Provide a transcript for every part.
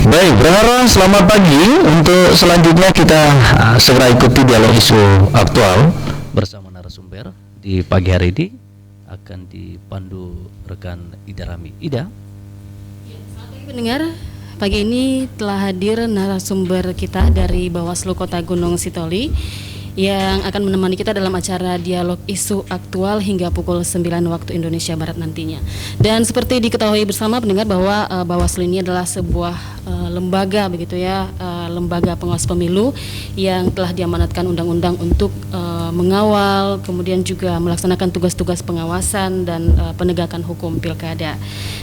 Baik, Bro, selamat pagi. Untuk selanjutnya kita segera ikuti dialog isu aktual bersama narasumber di pagi hari ini akan dipandu rekan Ida Rami. Ida. Selamat pagi pendengar. Pagi ini telah hadir narasumber kita dari Bawaslu Kota Gunung Sitoli yang akan menemani kita dalam acara dialog isu aktual hingga pukul 9 waktu Indonesia Barat nantinya. Dan seperti diketahui bersama pendengar bahwa Bawaslu ini adalah sebuah lembaga begitu ya, lembaga pengawas pemilu yang telah diamanatkan undang-undang untuk mengawal, kemudian juga melaksanakan tugas-tugas pengawasan dan penegakan hukum pilkada.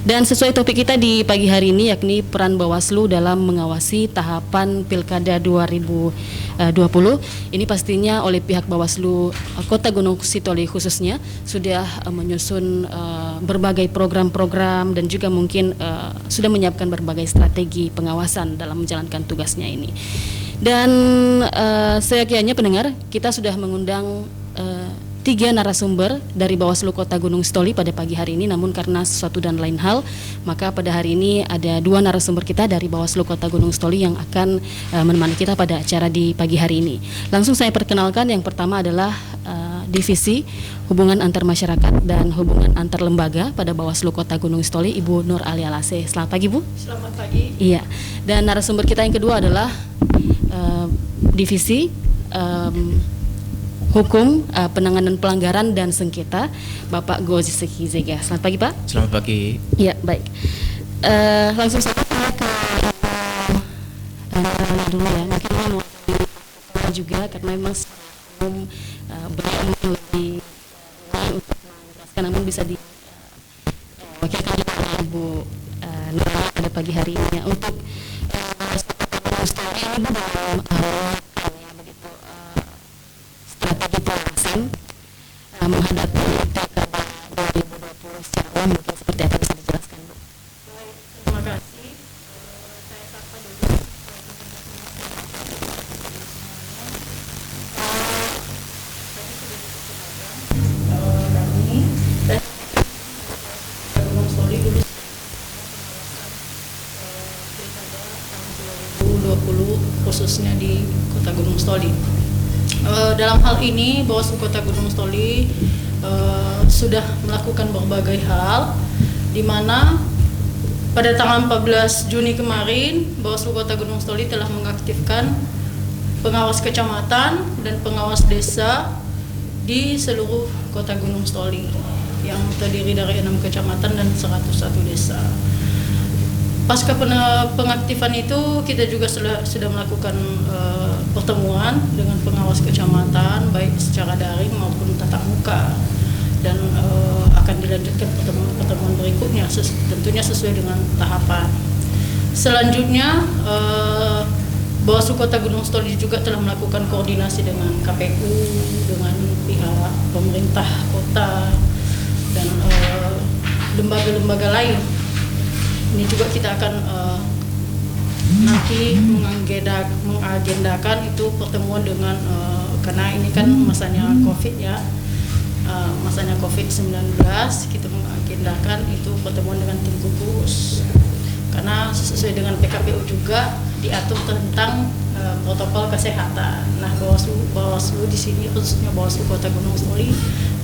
Dan sesuai topik kita di pagi hari ini yakni peran Bawaslu dalam mengawasi tahapan pilkada 2020. Ini pastinya oleh pihak Bawaslu Kota Gunung Sitoli khususnya sudah menyusun berbagai program-program dan juga mungkin sudah menyiapkan berbagai strategi pengawasan dalam menjalankan tugasnya ini. Dan seyogyanya pendengar, kita sudah mengundang 3 narasumber dari Bawaslu Kota Gunung Sitoli pada pagi hari ini, namun karena sesuatu dan lain hal, maka pada hari ini ada 2 narasumber kita dari Bawaslu Kota Gunung Sitoli yang akan menemani kita pada acara di pagi hari ini. Langsung saya perkenalkan, yang pertama adalah Divisi Hubungan Antar Masyarakat dan Hubungan Antar Lembaga pada Bawaslu Kota Gunung Sitoli, Ibu Nur Alia Lase. Selamat pagi, Bu. Selamat pagi. Iya. Dan narasumber kita yang kedua adalah Divisi Hukum, Penanganan Pelanggaran dan Sengketa, Bapak Gozi Seki Zega. Selamat pagi, Pak. Selamat pagi. Iya, baik. Langsung saja ke dulu ya. Mungkin mau juga karena memang umum beliau lebih untuk menjelaskan, namun bisa diwakilkan oleh Bu Nur pada pagi hari ini ya. Untuk strategi ini dalam begitu strategi pengawasan menghadapi pilkada 2020 secara umum, mungkin seperti apa bisa dijelaskan, Bu? Baik, terima kasih. Saya sapa dulu. Kami dan Gunung Sitoli dulu pilkada tahun 2020 khususnya di Kota Gunung Sitoli. Dalam hal ini Bawaslu Kota Gunung Sitoli sudah melakukan berbagai hal, di mana pada tanggal 14 Juni kemarin Bawaslu Kota Gunung Sitoli telah mengaktifkan pengawas kecamatan dan pengawas desa di seluruh Kota Gunung Sitoli yang terdiri dari 6 kecamatan dan 101 desa. Pasca pengaktifan itu kita juga sudah melakukan pertemuan dengan pengawas kecamatan baik secara daring maupun tatap muka, dan akan dilanjutkan pertemuan berikutnya tentunya sesuai dengan tahapan. Selanjutnya Bawaslu Kota Gunung Sitoli juga telah melakukan koordinasi dengan KPU, dengan pihak pemerintah kota dan lembaga-lembaga lain. Ini juga kita akan nanti mengagendakan itu pertemuan dengan karena ini kan masanya COVID ya, masanya COVID-19, kita mengagendakan itu pertemuan dengan tim gugus karena sesuai dengan PKPU juga diatur tentang protokol kesehatan. Nah, Bawaslu di sini khususnya Bawaslu Kota Gunung Sitoli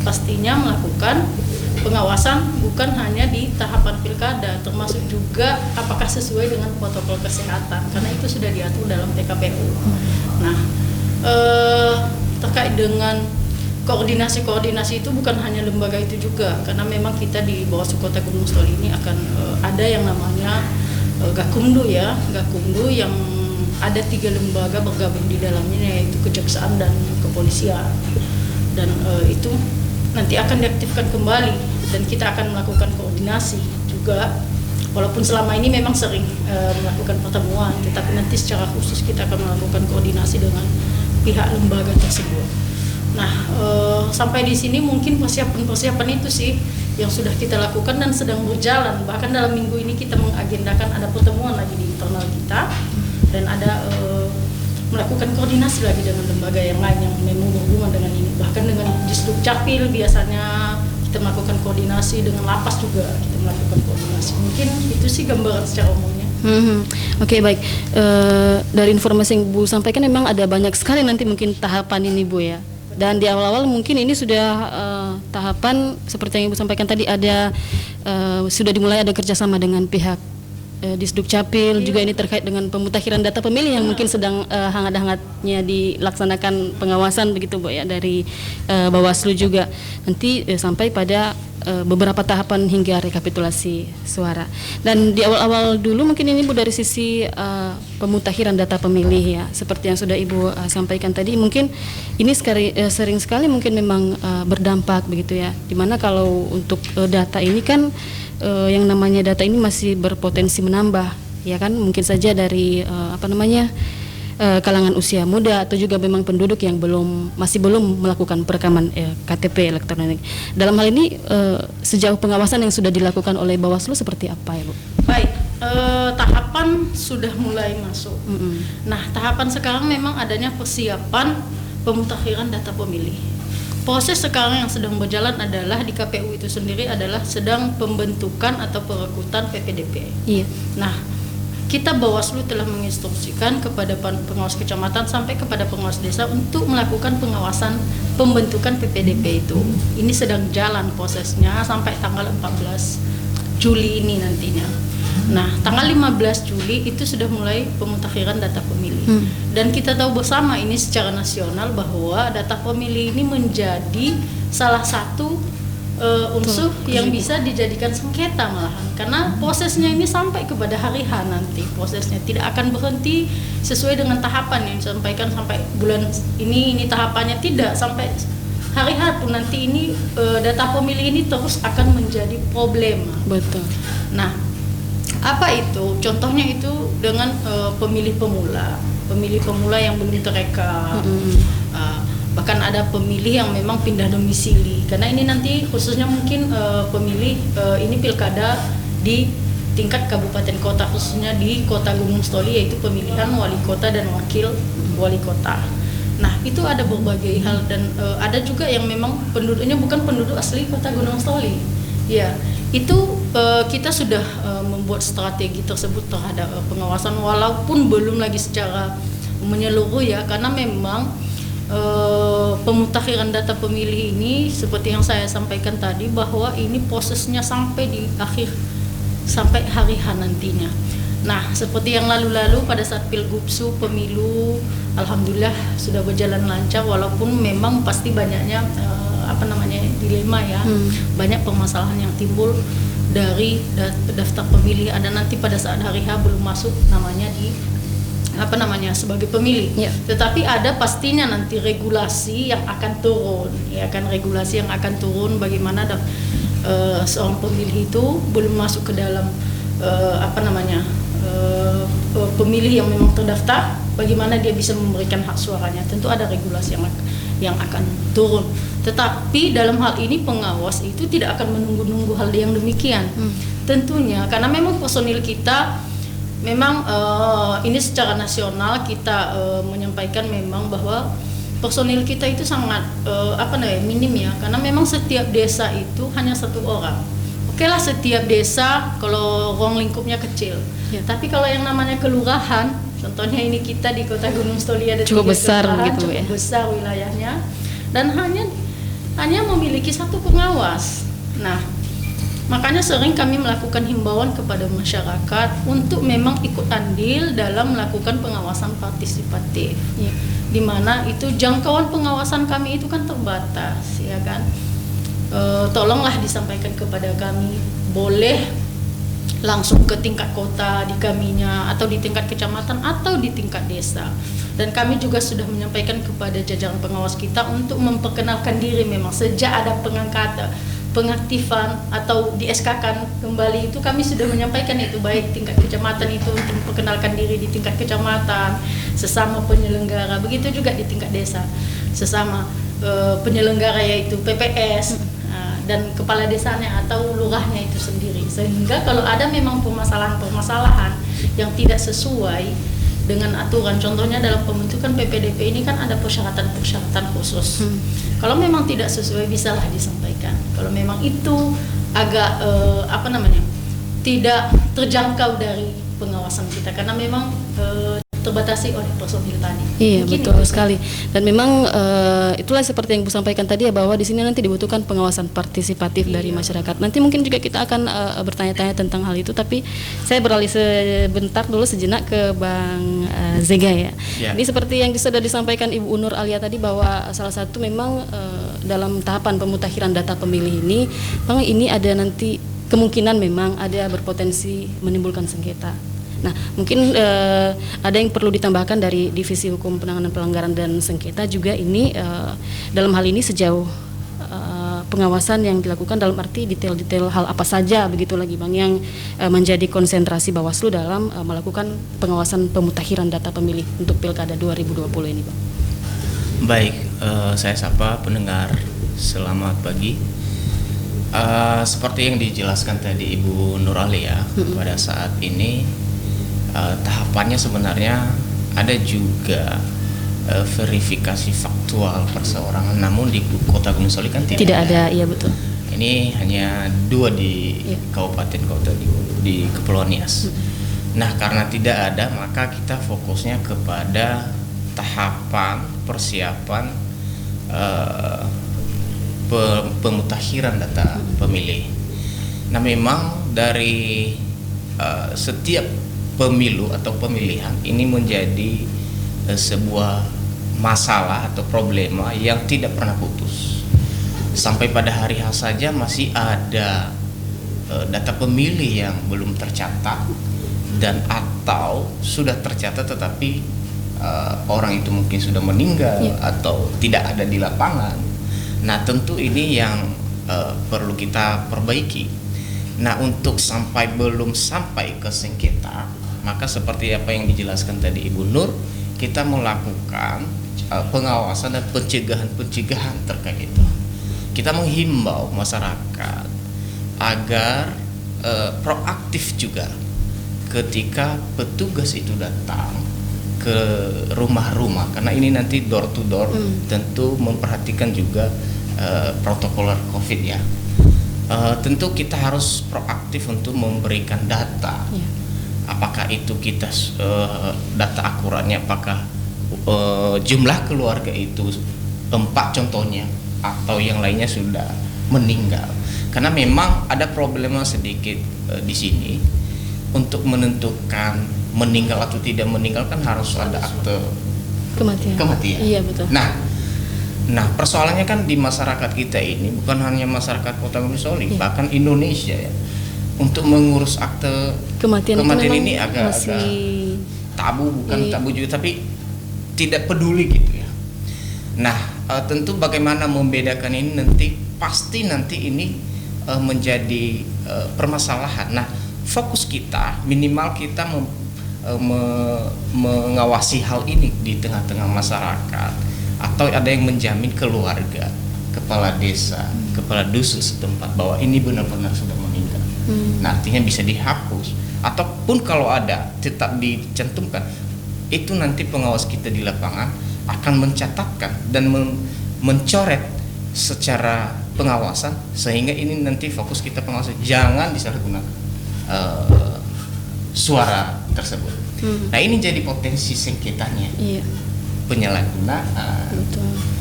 pastinya melakukan pengawasan bukan hanya di tahapan pilkada, termasuk juga apakah sesuai dengan protokol kesehatan karena itu sudah diatur dalam PKPU. Nah, terkait dengan koordinasi itu bukan hanya lembaga itu juga, karena memang kita di Bawaslu Kota Gunung Sitoli ini akan ada yang namanya Gakumdu ya, Gakumdu yang ada 3 lembaga bergabung di dalamnya, yaitu Kejaksaan dan Kepolisian, dan itu nanti akan diaktifkan kembali dan kita akan melakukan koordinasi juga, walaupun selama ini memang sering melakukan pertemuan, tetapi nanti secara khusus kita akan melakukan koordinasi dengan pihak lembaga tersebut. Nah, sampai di sini mungkin persiapan itu sih yang sudah kita lakukan dan sedang berjalan. Bahkan dalam minggu ini kita mengagendakan ada pertemuan lagi di internal kita dan ada melakukan koordinasi lagi dengan lembaga yang lain yang memang berhubungan dengan ini. Bahkan dengan Disduk Capil biasanya kita melakukan koordinasi, dengan lapas juga kita melakukan koordinasi. Mungkin itu sih gambaran secara umumnya. Oke, baik. Dari informasi yang Bu sampaikan memang ada banyak sekali nanti mungkin tahapan ini Bu ya. Dan di awal-awal mungkin ini sudah tahapan seperti yang Ibu sampaikan tadi, ada sudah dimulai ada kerjasama dengan pihak Disduk Capil, juga ini terkait dengan pemutakhiran data pemilih yang mungkin sedang hangat-hangatnya dilaksanakan pengawasan begitu Bu ya, dari Bawaslu juga nanti sampai pada beberapa tahapan hingga rekapitulasi suara. Dan di awal-awal dulu mungkin ini Bu dari sisi pemutakhiran data pemilih ya, seperti yang sudah Ibu sampaikan tadi, mungkin ini sering sekali mungkin memang berdampak begitu ya, dimana kalau untuk data ini kan yang namanya data ini masih berpotensi menambah ya kan, mungkin saja dari kalangan usia muda atau juga memang penduduk yang masih belum melakukan perekaman KTP elektronik. Dalam hal ini sejauh pengawasan yang sudah dilakukan oleh Bawaslu seperti apa ya Bu? Baik, tahapan sudah mulai masuk. Nah, tahapan sekarang memang adanya persiapan pemutakhiran data pemilih. Proses sekarang yang sedang berjalan adalah di KPU itu sendiri adalah sedang pembentukan atau perekrutan PPDP. Iya. Nah, kita Bawaslu telah menginstruksikan kepada pengawas kecamatan sampai kepada pengawas desa untuk melakukan pengawasan pembentukan PPDP itu. Ini sedang jalan prosesnya sampai tanggal 14 Juli ini nantinya. Nah, tanggal 15 Juli itu sudah mulai pemutakhiran data pemilih. Dan kita tahu bersama ini secara nasional bahwa data pemilih ini menjadi salah satu unsur yang bisa dijadikan sengketa malahan, karena prosesnya ini sampai kepada hari H nanti, prosesnya tidak akan berhenti sesuai dengan tahapan yang disampaikan sampai bulan ini tahapannya, tidak sampai hari H pun nanti ini data pemilih ini terus akan menjadi problem. Betul. Nah, apa itu? Contohnya itu dengan pemilih pemula yang belum terekam. Bahkan ada pemilih yang memang pindah domisili, karena ini nanti khususnya mungkin pemilih ini pilkada di tingkat kabupaten kota, khususnya di Kota Gunung Stoli, yaitu pemilihan wali kota dan wakil wali kota. Nah, itu ada berbagai hal, dan ada juga yang memang penduduknya bukan penduduk asli Kota Gunung Stoli. Ya, itu kita sudah membuat strategi tersebut terhadap pengawasan, walaupun belum lagi secara menyeluruh ya, karena memang pemutakhiran data pemilih ini seperti yang saya sampaikan tadi, bahwa ini prosesnya sampai di akhir, sampai hari H nantinya. Nah, seperti yang lalu-lalu pada saat Pilgubsu pemilu, alhamdulillah sudah berjalan lancar, walaupun memang pasti banyaknya dilema ya, banyak permasalahan yang timbul dari daftar pemilih. Ada nanti pada saat hari H belum masuk namanya di sebagai pemilih. Tetapi ada pastinya nanti regulasi yang akan turun, ya kan, regulasi yang akan turun bagaimana seorang pemilih itu belum masuk ke dalam pemilih yang memang terdaftar, bagaimana dia bisa memberikan hak suaranya. Tentu ada regulasi yang akan turun. Tetapi dalam hal ini pengawas itu tidak akan menunggu-nunggu hal yang demikian. Tentunya karena memang personil kita memang ini secara nasional kita menyampaikan memang bahwa personil kita itu sangat minim ya, karena memang setiap desa itu hanya satu orang. Oke lah, setiap desa kalau ruang lingkupnya kecil, tapi kalau yang namanya kelurahan, contohnya ini kita di Kota Gunung Stoli ada cukup besar gitu cukup ya, besar wilayahnya, dan hanya memiliki satu pengawas. Nah, makanya sering kami melakukan himbauan kepada masyarakat untuk memang ikut andil dalam melakukan pengawasan partisipatif, di mana itu jangkauan pengawasan kami itu kan terbatas, ya kan. Tolonglah disampaikan kepada kami, boleh langsung ke tingkat kota di kaminya, atau di tingkat kecamatan, atau di tingkat desa. Dan kami juga sudah menyampaikan kepada jajaran pengawas kita untuk memperkenalkan diri. Memang sejak ada pengaktifan atau di SK-kan kembali itu kami sudah menyampaikan itu, baik tingkat kecamatan itu untuk memperkenalkan diri di tingkat kecamatan sesama penyelenggara, begitu juga di tingkat desa sesama penyelenggara, yaitu PPS dan kepala desanya atau lurahnya itu sendiri, sehingga kalau ada memang permasalahan yang tidak sesuai dengan aturan, contohnya dalam pembentukan PPDP ini kan ada persyaratan khusus. Kalau memang tidak sesuai bisalah disampaikan. Kalau memang itu agak tidak terjangkau dari pengawasan kita karena memang terbatasi oleh personil tadi. Iya, Mungkin betul itu. sekali. Dan memang itulah seperti yang Bu sampaikan tadi ya, bahwa di sini nanti dibutuhkan pengawasan partisipatif dari masyarakat. Nanti mungkin juga kita akan bertanya-tanya tentang hal itu, tapi saya beralih sebentar dulu sejenak ke Bang Zega ya. Ya. Ini seperti yang sudah disampaikan Ibu Nur Alia tadi, bahwa salah satu memang dalam tahapan pemutakhiran data pemilih ini, memang ini ada nanti kemungkinan memang ada berpotensi menimbulkan sengketa. Nah, mungkin ada yang perlu ditambahkan dari Divisi Hukum Penanganan Pelanggaran dan Sengketa juga ini dalam hal ini sejauh pengawasan yang dilakukan dalam arti detail-detail hal apa saja begitu lagi Bang yang menjadi konsentrasi Bawaslu dalam melakukan pengawasan pemutakhiran data pemilih untuk Pilkada 2020 ini, Bang. Baik, saya sapa pendengar, selamat pagi. Seperti yang dijelaskan tadi Ibu Nur Alia, pada saat ini tahapannya sebenarnya ada juga verifikasi faktual perseorangan, namun di Kota Gunung Soli kan tidak ada, iya betul. Ini hanya 2 di kabupaten kota di Kepulauan Nias. Nah, karena tidak ada, maka kita fokusnya kepada tahapan persiapan pemutakhiran data pemilih. Nah, memang dari setiap pemilu atau pemilihan ini menjadi sebuah masalah atau problema yang tidak pernah putus. Sampai pada hari H saja masih ada data pemilih yang belum tercatat dan atau sudah tercatat tetapi orang itu mungkin sudah meninggal atau tidak ada di lapangan. Nah, tentu ini yang perlu kita perbaiki. Nah, untuk belum sampai ke sengketa, maka seperti apa yang dijelaskan tadi Ibu Nur, kita melakukan pengawasan dan pencegahan terkait itu. Kita menghimbau masyarakat agar proaktif juga ketika petugas itu datang ke rumah-rumah, karena ini nanti door to door, tentu memperhatikan juga protokol COVID ya. Tentu kita harus proaktif untuk memberikan data. Apakah itu kita data akuratnya, apakah jumlah keluarga itu 4 contohnya atau yang lainnya sudah meninggal. Karena memang ada problema sedikit di sini untuk menentukan meninggal atau tidak meninggal kan harus ada akte kematian. Iya betul. Nah, persoalannya kan di masyarakat kita ini bukan hanya masyarakat Kota Gunung Soli, bahkan Indonesia ya. Untuk mengurus akte kematian ini agak tabu, bukan tabu juga, tapi tidak peduli gitu ya. Nah, tentu bagaimana membedakan ini pasti nanti ini menjadi permasalahan. Nah, fokus kita minimal kita mengawasi hal ini di tengah-tengah masyarakat, atau ada yang menjamin keluarga, kepala desa, kepala dusun setempat bahwa ini benar-benar sudah meninggal. Nah, artinya bisa dihapus, ataupun kalau ada tetap dicantumkan. Itu nanti pengawas kita di lapangan akan mencatatkan dan mencoret secara pengawasan, sehingga ini nanti fokus kita pengawasan, jangan disalahgunakan suara tersebut. Nah, ini jadi potensi sengketanya, penyalahgunaan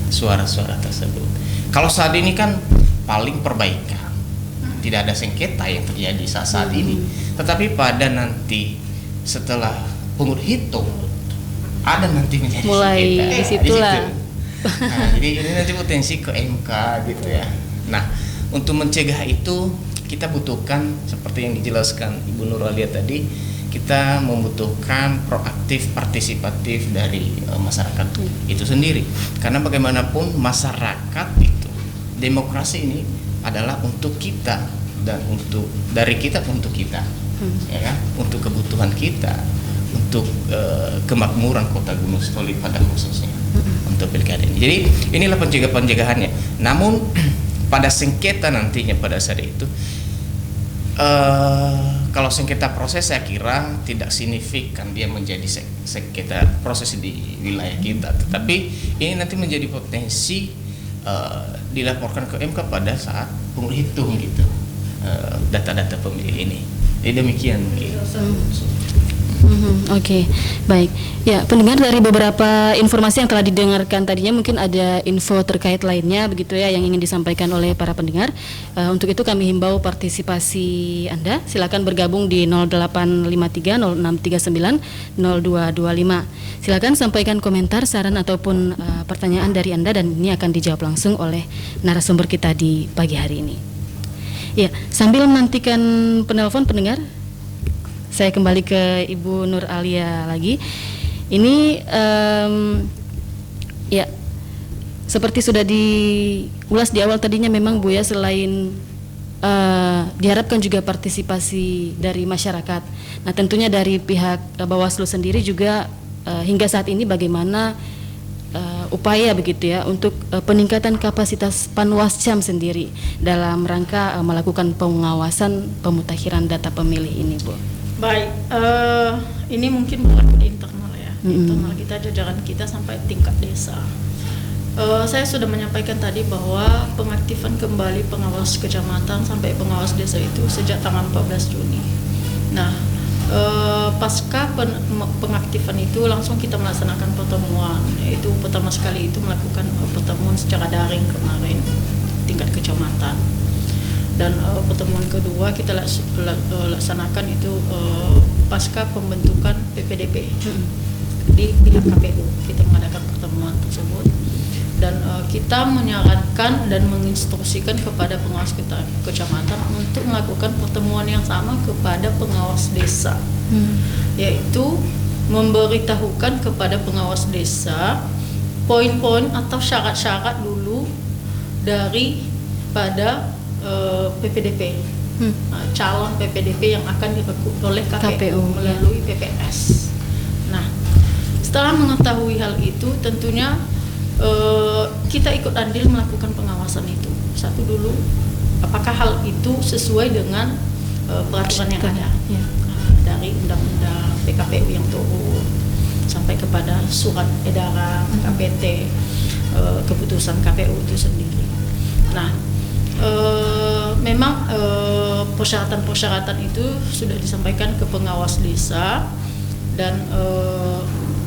suara-suara tersebut. Kalau saat ini kan paling perbaikan, tidak ada sengketa yang terjadi saat ini. Tetapi pada nanti setelah pungut hitung ada nanti menjadi mulai sengketa. disitulah. Nah, jadi ini nanti potensi ke MK gitu ya. Nah, untuk mencegah itu kita butuhkan seperti yang dijelaskan Ibu Nur Alia tadi, kita membutuhkan proaktif partisipatif dari masyarakat itu sendiri. Karena bagaimanapun masyarakat itu, demokrasi ini adalah untuk kita dan dari kita untuk kita, ya kan? Untuk kebutuhan kita, untuk kemakmuran Kota Gunung Soli pada khususnya untuk pilkada ini. Jadi inilah pencegahannya. Namun pada sengketa nantinya pada saat itu, kalau sengketa proses saya kira tidak signifikan dia menjadi sengketa proses di wilayah kita, tetapi ini nanti menjadi potensi dilaporkan ke MK pada saat penghitung gitu data-data pemilih ini. Demikian mungkin. Oke, baik. Ya, pendengar, dari beberapa informasi yang telah didengarkan tadinya mungkin ada info terkait lainnya begitu ya yang ingin disampaikan oleh para pendengar. Untuk itu kami himbau partisipasi Anda. Silakan bergabung di 0853 0639 0225. Silakan sampaikan komentar, saran ataupun pertanyaan dari Anda dan ini akan dijawab langsung oleh narasumber kita di pagi hari ini. Ya, sambil menantikan penelpon pendengar, saya kembali ke Ibu Nur Alia lagi. Ini ya seperti sudah diulas di awal tadinya memang Bu ya, selain diharapkan juga partisipasi dari masyarakat. Nah tentunya dari pihak Bawaslu sendiri juga hingga saat ini bagaimana upaya begitu ya untuk peningkatan kapasitas Panwascam sendiri dalam rangka melakukan pengawasan pemutakhiran data pemilih ini, Bu. Baik, ini mungkin berlaku di internal ya, internal kita, jajaran kita sampai tingkat desa. Saya sudah menyampaikan tadi bahwa pengaktifan kembali pengawas kecamatan sampai pengawas desa itu sejak tanggal 14 Juni. Nah, pasca pengaktifan itu langsung kita melaksanakan pertemuan, yaitu pertama sekali itu melakukan pertemuan secara daring kemarin tingkat kecamatan. Dan pertemuan kedua kita laksanakan itu pasca pembentukan PPDP di pihak KPU. Kita mengadakan pertemuan tersebut dan kita menyarankan dan menginstruksikan kepada pengawas kecamatan untuk melakukan pertemuan yang sama kepada pengawas desa, yaitu memberitahukan kepada pengawas desa poin-poin atau syarat-syarat dulu daripada PPDP, calon PPDP yang akan direkrut oleh KPU melalui PPS. Nah, setelah mengetahui hal itu, tentunya kita ikut andil melakukan pengawasan itu. Satu dulu, apakah hal itu sesuai dengan peraturan yang ada, dari undang-undang PKPU yang turun sampai kepada surat edaran KPT, keputusan KPU itu sendiri. Nah, memang persyaratan-persyaratan itu sudah disampaikan ke pengawas desa dan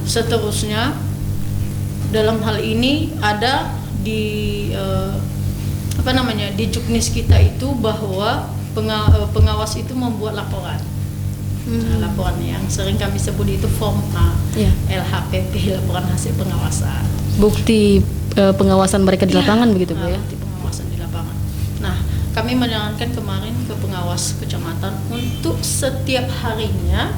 seterusnya dalam hal ini ada di di juknis kita itu bahwa pengawas itu membuat laporan. Laporan yang sering kami sebut itu form A, LHPP, laporan hasil pengawasan. Bukti pengawasan mereka di lapangan begitu Bu ya. Nah, kami menyarankan kemarin ke pengawas kecamatan untuk setiap harinya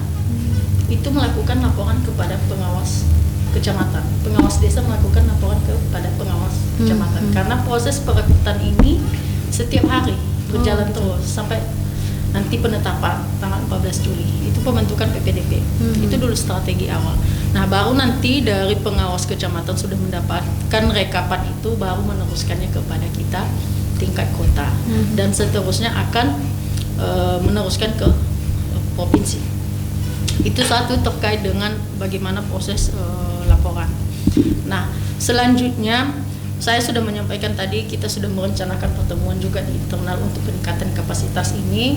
itu melakukan laporan kepada pengawas kecamatan. Pengawas desa melakukan laporan kepada pengawas kecamatan. Karena proses perekrutan ini setiap hari berjalan terus sampai nanti penetapan tanggal 14 Juli. Itu pembentukan PPDP. Itu dulu strategi awal. Nah, baru nanti dari pengawas kecamatan sudah mendapatkan rekapan itu baru meneruskannya kepada kita tingkat kota dan seterusnya akan meneruskan ke provinsi. Itu satu terkait dengan bagaimana proses laporan. Nah, selanjutnya saya sudah menyampaikan tadi kita sudah merencanakan pertemuan juga di internal untuk peningkatan kapasitas ini.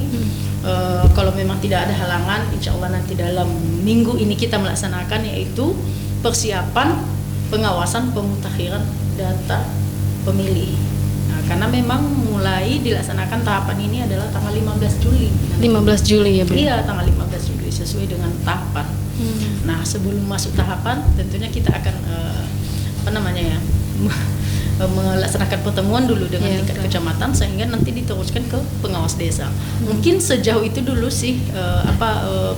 Kalau memang tidak ada halangan, insya Allah nanti dalam minggu ini kita melaksanakan, yaitu persiapan pengawasan pemutakhiran data pemilih. Karena memang mulai dilaksanakan tahapan ini adalah tanggal 15 Juli. 15 Juli ya Bu? Iya, tanggal 15 Juli sesuai dengan tahapan. Nah, sebelum masuk tahapan tentunya kita akan melaksanakan pertemuan dulu dengan tingkat kecamatan sehingga nanti diteruskan ke pengawas desa. Mungkin sejauh itu dulu sih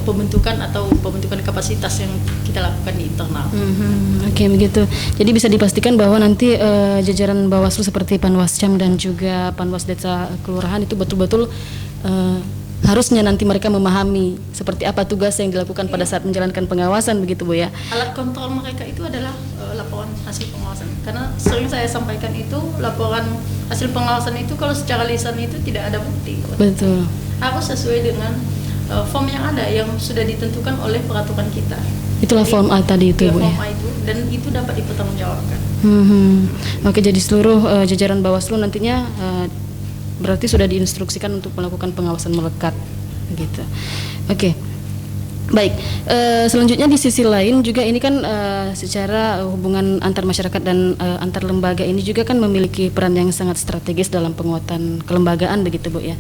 pembentukan kapasitas yang kita lakukan di internal. Oke, begitu. Jadi bisa dipastikan bahwa nanti jajaran Bawaslu seperti Panwascam dan juga Panwas Desa Kelurahan itu betul-betul harusnya nanti mereka memahami seperti apa tugas yang dilakukan pada saat menjalankan pengawasan begitu Bu ya. Alat kontrol mereka itu adalah laporan hasil pengawasan. Karena sering saya sampaikan itu laporan hasil pengawasan itu kalau secara lisan itu tidak ada bukti. Betul. Harus sesuai dengan form yang ada yang sudah ditentukan oleh peraturan kita. Itulah form A tadi itu Bu ya. Form A itu dan itu dapat dipertanggungjawabkan. Oke, jadi seluruh jajaran Bawaslu nantinya berarti sudah diinstruksikan untuk melakukan pengawasan melekat Gitu. Oke. Baik, selanjutnya di sisi lain juga ini kan secara hubungan antar masyarakat dan antar lembaga ini juga kan memiliki peran yang sangat strategis dalam penguatan kelembagaan begitu Bu ya.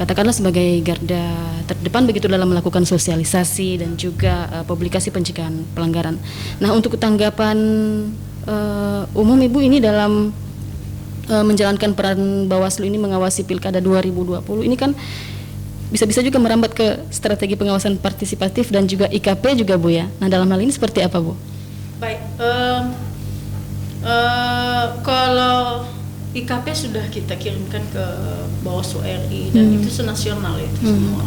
Katakanlah sebagai garda terdepan begitu dalam melakukan sosialisasi dan juga publikasi pencegahan pelanggaran. Nah, untuk tanggapan umum Ibu ini dalam menjalankan peran Bawaslu ini mengawasi Pilkada 2020 ini kan bisa-bisa juga merambat ke strategi pengawasan partisipatif dan juga IKP juga Bu ya. Nah, dalam hal ini seperti apa Bu? Baik, kalau IKP sudah kita kirimkan ke Bawaslu RI dan itu senasional itu semua.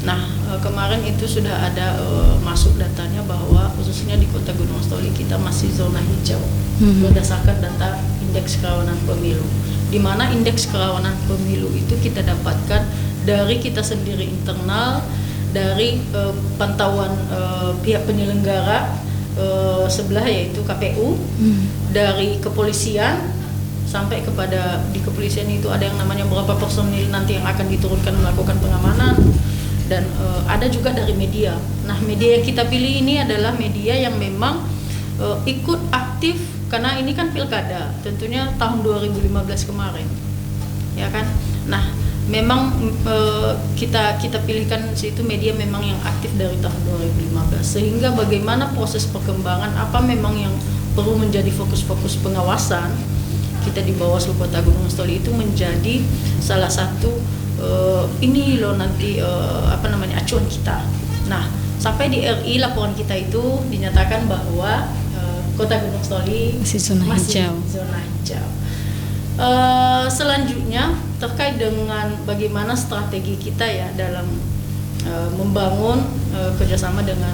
Nah, kemarin itu sudah ada masuk datanya bahwa khususnya di Kota Gunung Stoli kita masih zona hijau berdasarkan data indeks kerawanan pemilu. Di mana indeks kerawanan pemilu itu kita dapatkan dari kita sendiri internal, dari pantauan pihak penyelenggara sebelah yaitu KPU, dari kepolisian sampai kepada di kepolisian itu ada yang namanya berapa personil nanti yang akan diturunkan melakukan pengamanan, dan ada juga dari media. Nah, media yang kita pilih ini adalah media yang memang ikut aktif karena ini kan pilkada, tentunya tahun 2015 kemarin, ya kan. Nah, memang kita pilihkan situ media memang yang aktif dari tahun 2015, sehingga bagaimana proses perkembangan apa memang yang perlu menjadi fokus-fokus pengawasan kita di Bawaslu Kota Gunung Stoli itu menjadi salah satu ini loh nanti acuan kita. Nah, sampai di RI laporan kita itu dinyatakan bahwa Kota Gunung Stoli masih zona hijau. Selanjutnya terkait dengan bagaimana strategi kita ya dalam membangun kerjasama dengan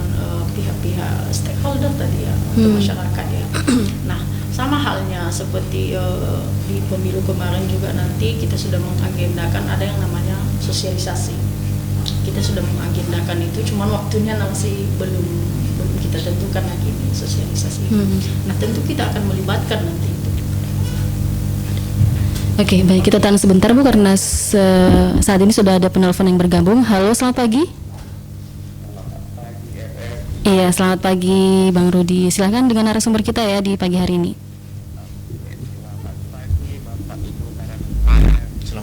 pihak-pihak stakeholder tadi ya, atau masyarakat ya. Nah, sama halnya seperti di pemilu kemarin juga nanti kita sudah mengagendakan ada yang namanya sosialisasi. Kita sudah mengagendakan itu, cuman waktunya masih belum kita tentukan lagi nih sosialisasi. Nah, tentu kita akan melibatkan nanti itu. Oke, baik, kita tahan sebentar Bu karena saat ini sudah ada penelpon yang bergabung. Halo, selamat pagi. Iya, selamat pagi Bang Rudi. Silahkan dengan narasumber kita ya di pagi hari ini.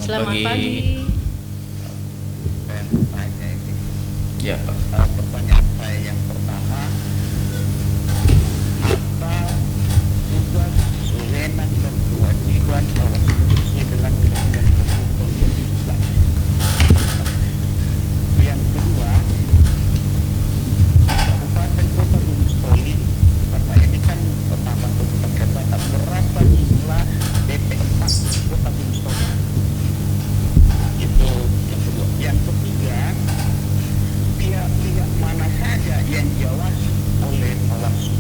Selamat pagi. Ya, Pak. Pertanyaan saya yang pertama, apa tugas, wewenang dan kewajiban Bawaslu dalam menjalankan proses yang kedua, Kabupaten Kota Gunung Stoli, karena ini kan pertama Kabupaten Kota, berapa jumlah DP4 Kota Gunung Stoli? Itu yang kedua. Yang ketiga, pihak-pihak mana saja yang diawasi oleh Bawaslu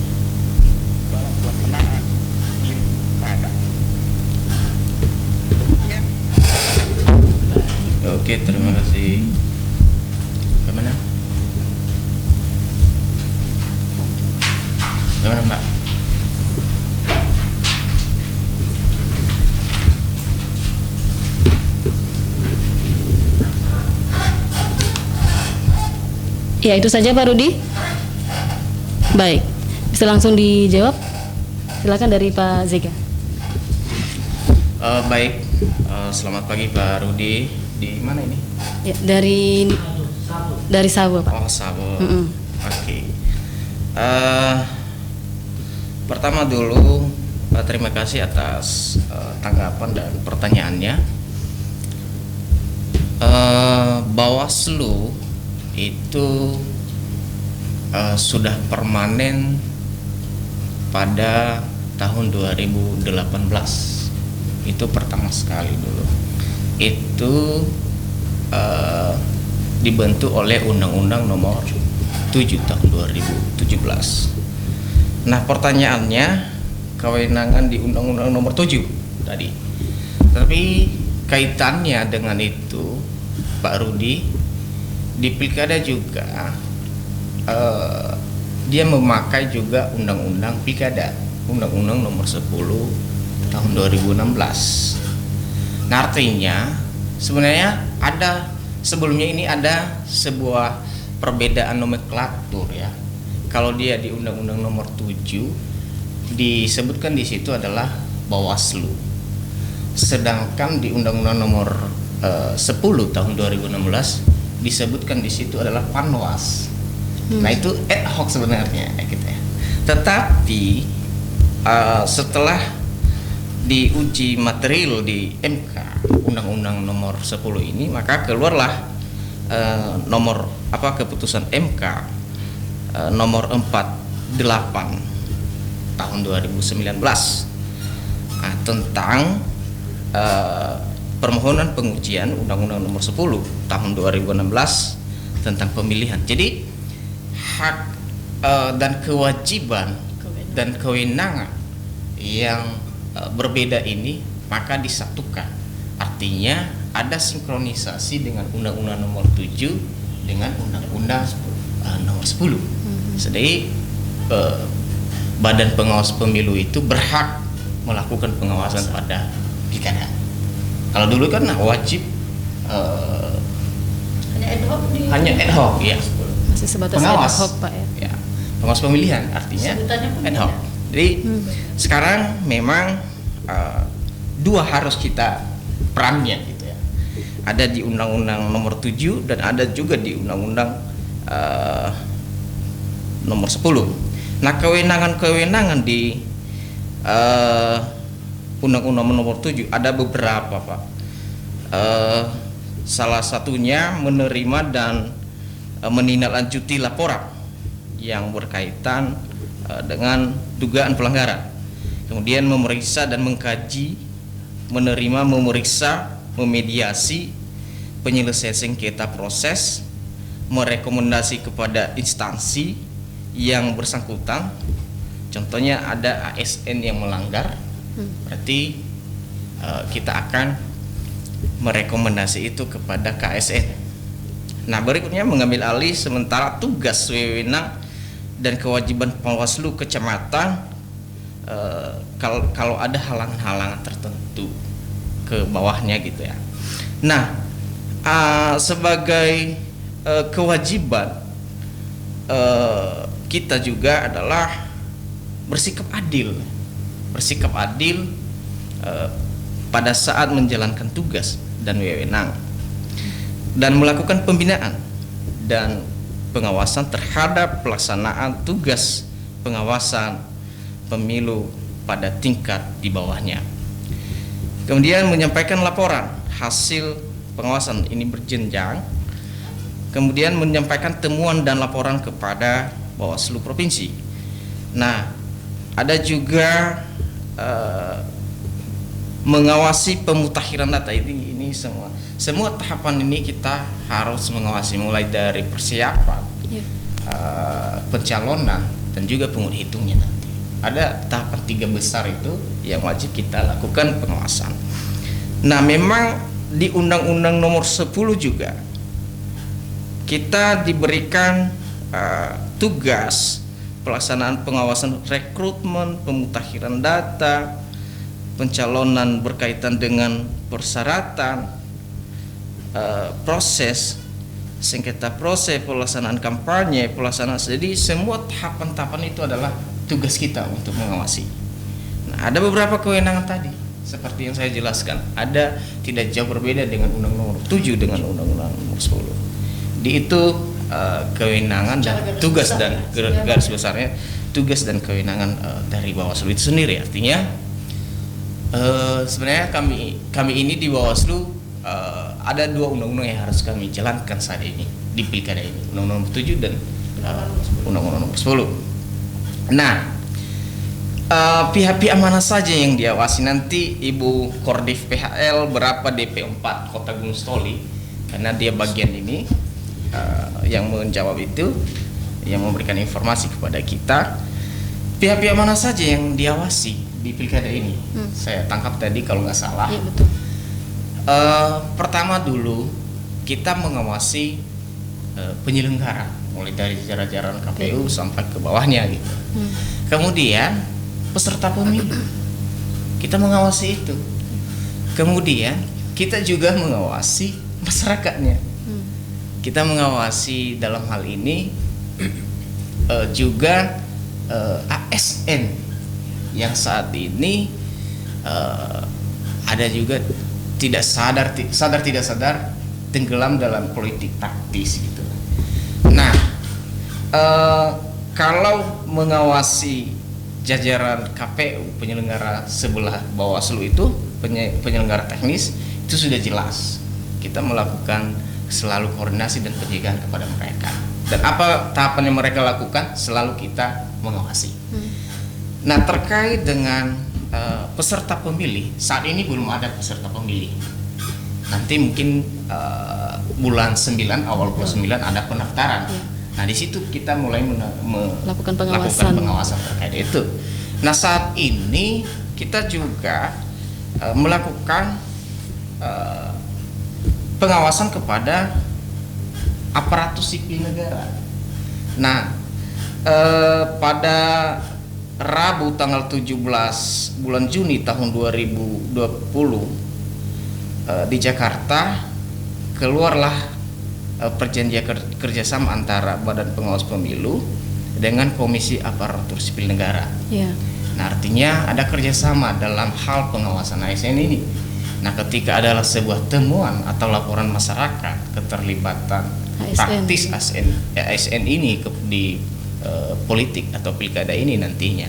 dalam pelaksanaan pilkada. Demikian. Oke, terima kasih. Bagaimana? Bagaimana, Mbak? Ya, itu saja Pak Rudi. Baik, bisa langsung dijawab. Silakan dari Pak Zega. Baik, selamat pagi Pak Rudi. Di mana ini? Ya, dari Sabo Pak. Oh, Sabo. Oke. Pertama dulu terima kasih atas tanggapan dan pertanyaannya. Bawaslu itu sudah permanen pada tahun 2018. Itu pertama sekali dulu. Itu dibentuk oleh Undang-Undang Nomor 7 tahun 2017. Nah, pertanyaannya kewenangan di Undang-Undang Nomor 7 tadi. Tapi kaitannya dengan itu, Pak Rudi, di pilkada juga dia memakai juga Undang-Undang Pilkada, Undang-Undang Nomor 10 tahun 2016. Nah, artinya sebenarnya ada sebelumnya ini ada sebuah perbedaan nomenklatur ya. Kalau dia di Undang-Undang Nomor 7 disebutkan di situ adalah Bawaslu. Sedangkan di Undang-Undang Nomor 10 tahun 2016 disebutkan di situ adalah Panwas. Nah, itu ad hoc sebenarnya gitu ya. Tetapi setelah diuji material di MK Undang-Undang Nomor 10 ini, maka keluarlah keputusan MK nomor 48 tahun 2019 tentang permohonan pengujian Undang-Undang Nomor 10 tahun 2016 tentang pemilihan. Jadi hak dan kewajiban dan kewenangan yang berbeda ini maka disatukan. Artinya ada sinkronisasi dengan Undang-Undang Nomor 7 dengan Undang-Undang Nomor 10. Jadi Badan Pengawas Pemilu itu berhak melakukan pengawasan pada pilkada. Kalau dulu kan wajib hanya ad hoc ya. Masih sebatas ad Pengawas. hoc, Pak ya. Ya, pengawas pemilihan artinya Sebutannya ad pemilihan. hoc. Jadi sekarang memang dua harus kita perannya gitu ya. Ada di Undang-Undang Nomor 7 dan ada juga di Undang-Undang Nomor 10. Nah, kewenangan di Undang-Undang Nomor 7 ada beberapa, Pak. Salah satunya menerima dan menindaklanjuti laporan yang berkaitan dengan dugaan pelanggaran. Kemudian memeriksa dan mengkaji, menerima, memeriksa, memediasi, penyelesaian sengketa proses, merekomendasi kepada instansi yang bersangkutan. Contohnya ada ASN yang melanggar, berarti kita akan merekomendasi itu kepada KSN. Nah, berikutnya mengambil alih sementara tugas wewenang dan kewajiban Bawaslu kecamatan kalau ada halangan-halangan tertentu ke bawahnya gitu ya. Nah, sebagai kewajiban kita juga adalah bersikap adil pada saat menjalankan tugas dan wewenang dan melakukan pembinaan dan pengawasan terhadap pelaksanaan tugas pengawasan pemilu pada tingkat di bawahnya. Kemudian menyampaikan laporan hasil pengawasan ini berjenjang. Kemudian menyampaikan temuan dan laporan kepada Bawaslu Provinsi. Nah, ada juga mengawasi pemutakhiran data. Ini semua tahapan ini kita harus mengawasi, mulai dari persiapan, pencalonan, dan juga pengundian hitungnya nanti. Ada tahapan 3 besar itu yang wajib kita lakukan pengawasan. Nah, memang di Undang-Undang Nomor 10 juga kita diberikan tugas pelaksanaan pengawasan rekrutmen, pemutakhiran data, pencalonan berkaitan dengan persyaratan, proses sengketa proses, pelaksanaan kampanye, pelaksanaan. Jadi semua tahapan-tahapan itu adalah tugas kita untuk mengawasi. Nah, ada beberapa kewenangan tadi seperti yang saya jelaskan. Ada tidak jauh berbeda dengan Undang-Undang Nomor 7 dengan Undang-Undang Nomor 10. Di itu kewenangan dan tugas dan garis besarnya tugas dan kewenangan dari Bawaslu itu sendiri. Artinya sebenarnya kami ini di Bawaslu ada 2 undang-undang yang harus kami jalankan saat ini di pilkada ini, Undang-Undang Nomor 7 dan Undang-Undang Nomor 10. Nah, pihak-pihak mana saja yang diawasi? Nanti Ibu Kordif PHL berapa DP4 Kota Gunung Stoli, karena dia bagian ini yang menjawab itu, yang memberikan informasi kepada kita. Pihak-pihak mana saja yang diawasi di pilkada ini? Saya tangkap tadi kalau nggak salah. Iya, betul. Pertama dulu kita mengawasi penyelenggara, mulai dari jajaran KPU sampai ke bawahnya gitu. Kemudian peserta pemilu kita mengawasi itu. Kemudian kita juga mengawasi masyarakatnya. kita mengawasi dalam hal ini juga ASN yang saat ini ada juga tidak sadar tidak sadar tenggelam dalam politik taktis gitu. Nah, kalau mengawasi jajaran KPU penyelenggara sebelah Bawaslu itu penyelenggara teknis itu sudah jelas kita melakukan selalu koordinasi dan penjagaan kepada mereka. Dan apa tahapan yang mereka lakukan selalu kita mengawasi. Nah, terkait dengan peserta pemilih, saat ini belum ada peserta pemilih. Nanti mungkin bulan 9, awal bulan 9 ada pendaftaran. Nah, di situ kita mulai Lakukan melakukan pengawasan. pengawasan terkait itu. Nah, saat ini kita juga melakukan pengawasan kepada aparatus sipil negara. Nah, pada Rabu tanggal 17 bulan Juni tahun 2020 di Jakarta keluarlah perjanjian kerjasama antara Badan Pengawas Pemilu dengan Komisi Aparatur Sipil Negara. Ya. Nah, artinya ada kerjasama dalam hal pengawasan ASN ini. Nah, ketika adalah sebuah temuan atau laporan masyarakat keterlibatan taktis ASN ini di politik atau pilkada ini nantinya,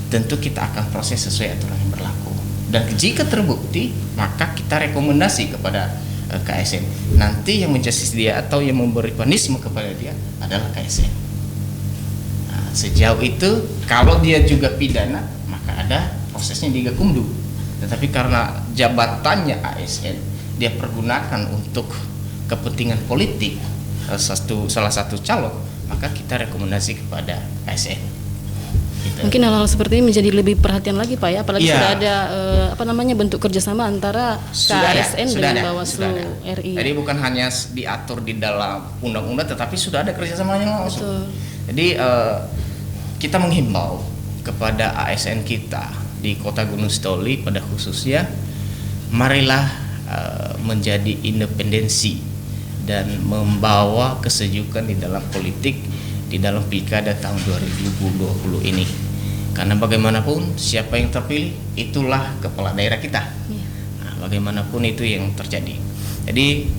tentu kita akan proses sesuai aturan yang berlaku. Dan jika terbukti, maka kita rekomendasi kepada KSN. Nanti yang menjustice dia atau yang memberi punishment kepada dia adalah KSN. Nah, sejauh itu kalau dia juga pidana, maka ada prosesnya di Gakumdu. Tetapi karena jabatannya ASN, dia pergunakan untuk kepentingan politik salah satu calon, maka kita rekomendasi kepada ASN. Gitu. Mungkin hal-hal seperti ini menjadi lebih perhatian lagi Pak ya, apalagi Iya. sudah ada bentuk kerjasama antara KASN dengan Bawaslu RI. Jadi bukan hanya diatur di dalam undang-undang, tetapi sudah ada kerjasamanya langsung. Betul. Jadi kita menghimbau kepada ASN kita di Kota Gunung Sitoli pada khususnya, marilah menjadi independensi dan membawa kesejukan di dalam politik di dalam pilkada tahun 2020 ini. Karena bagaimanapun siapa yang terpilih itulah kepala daerah kita. Nah, bagaimanapun itu yang terjadi. Jadi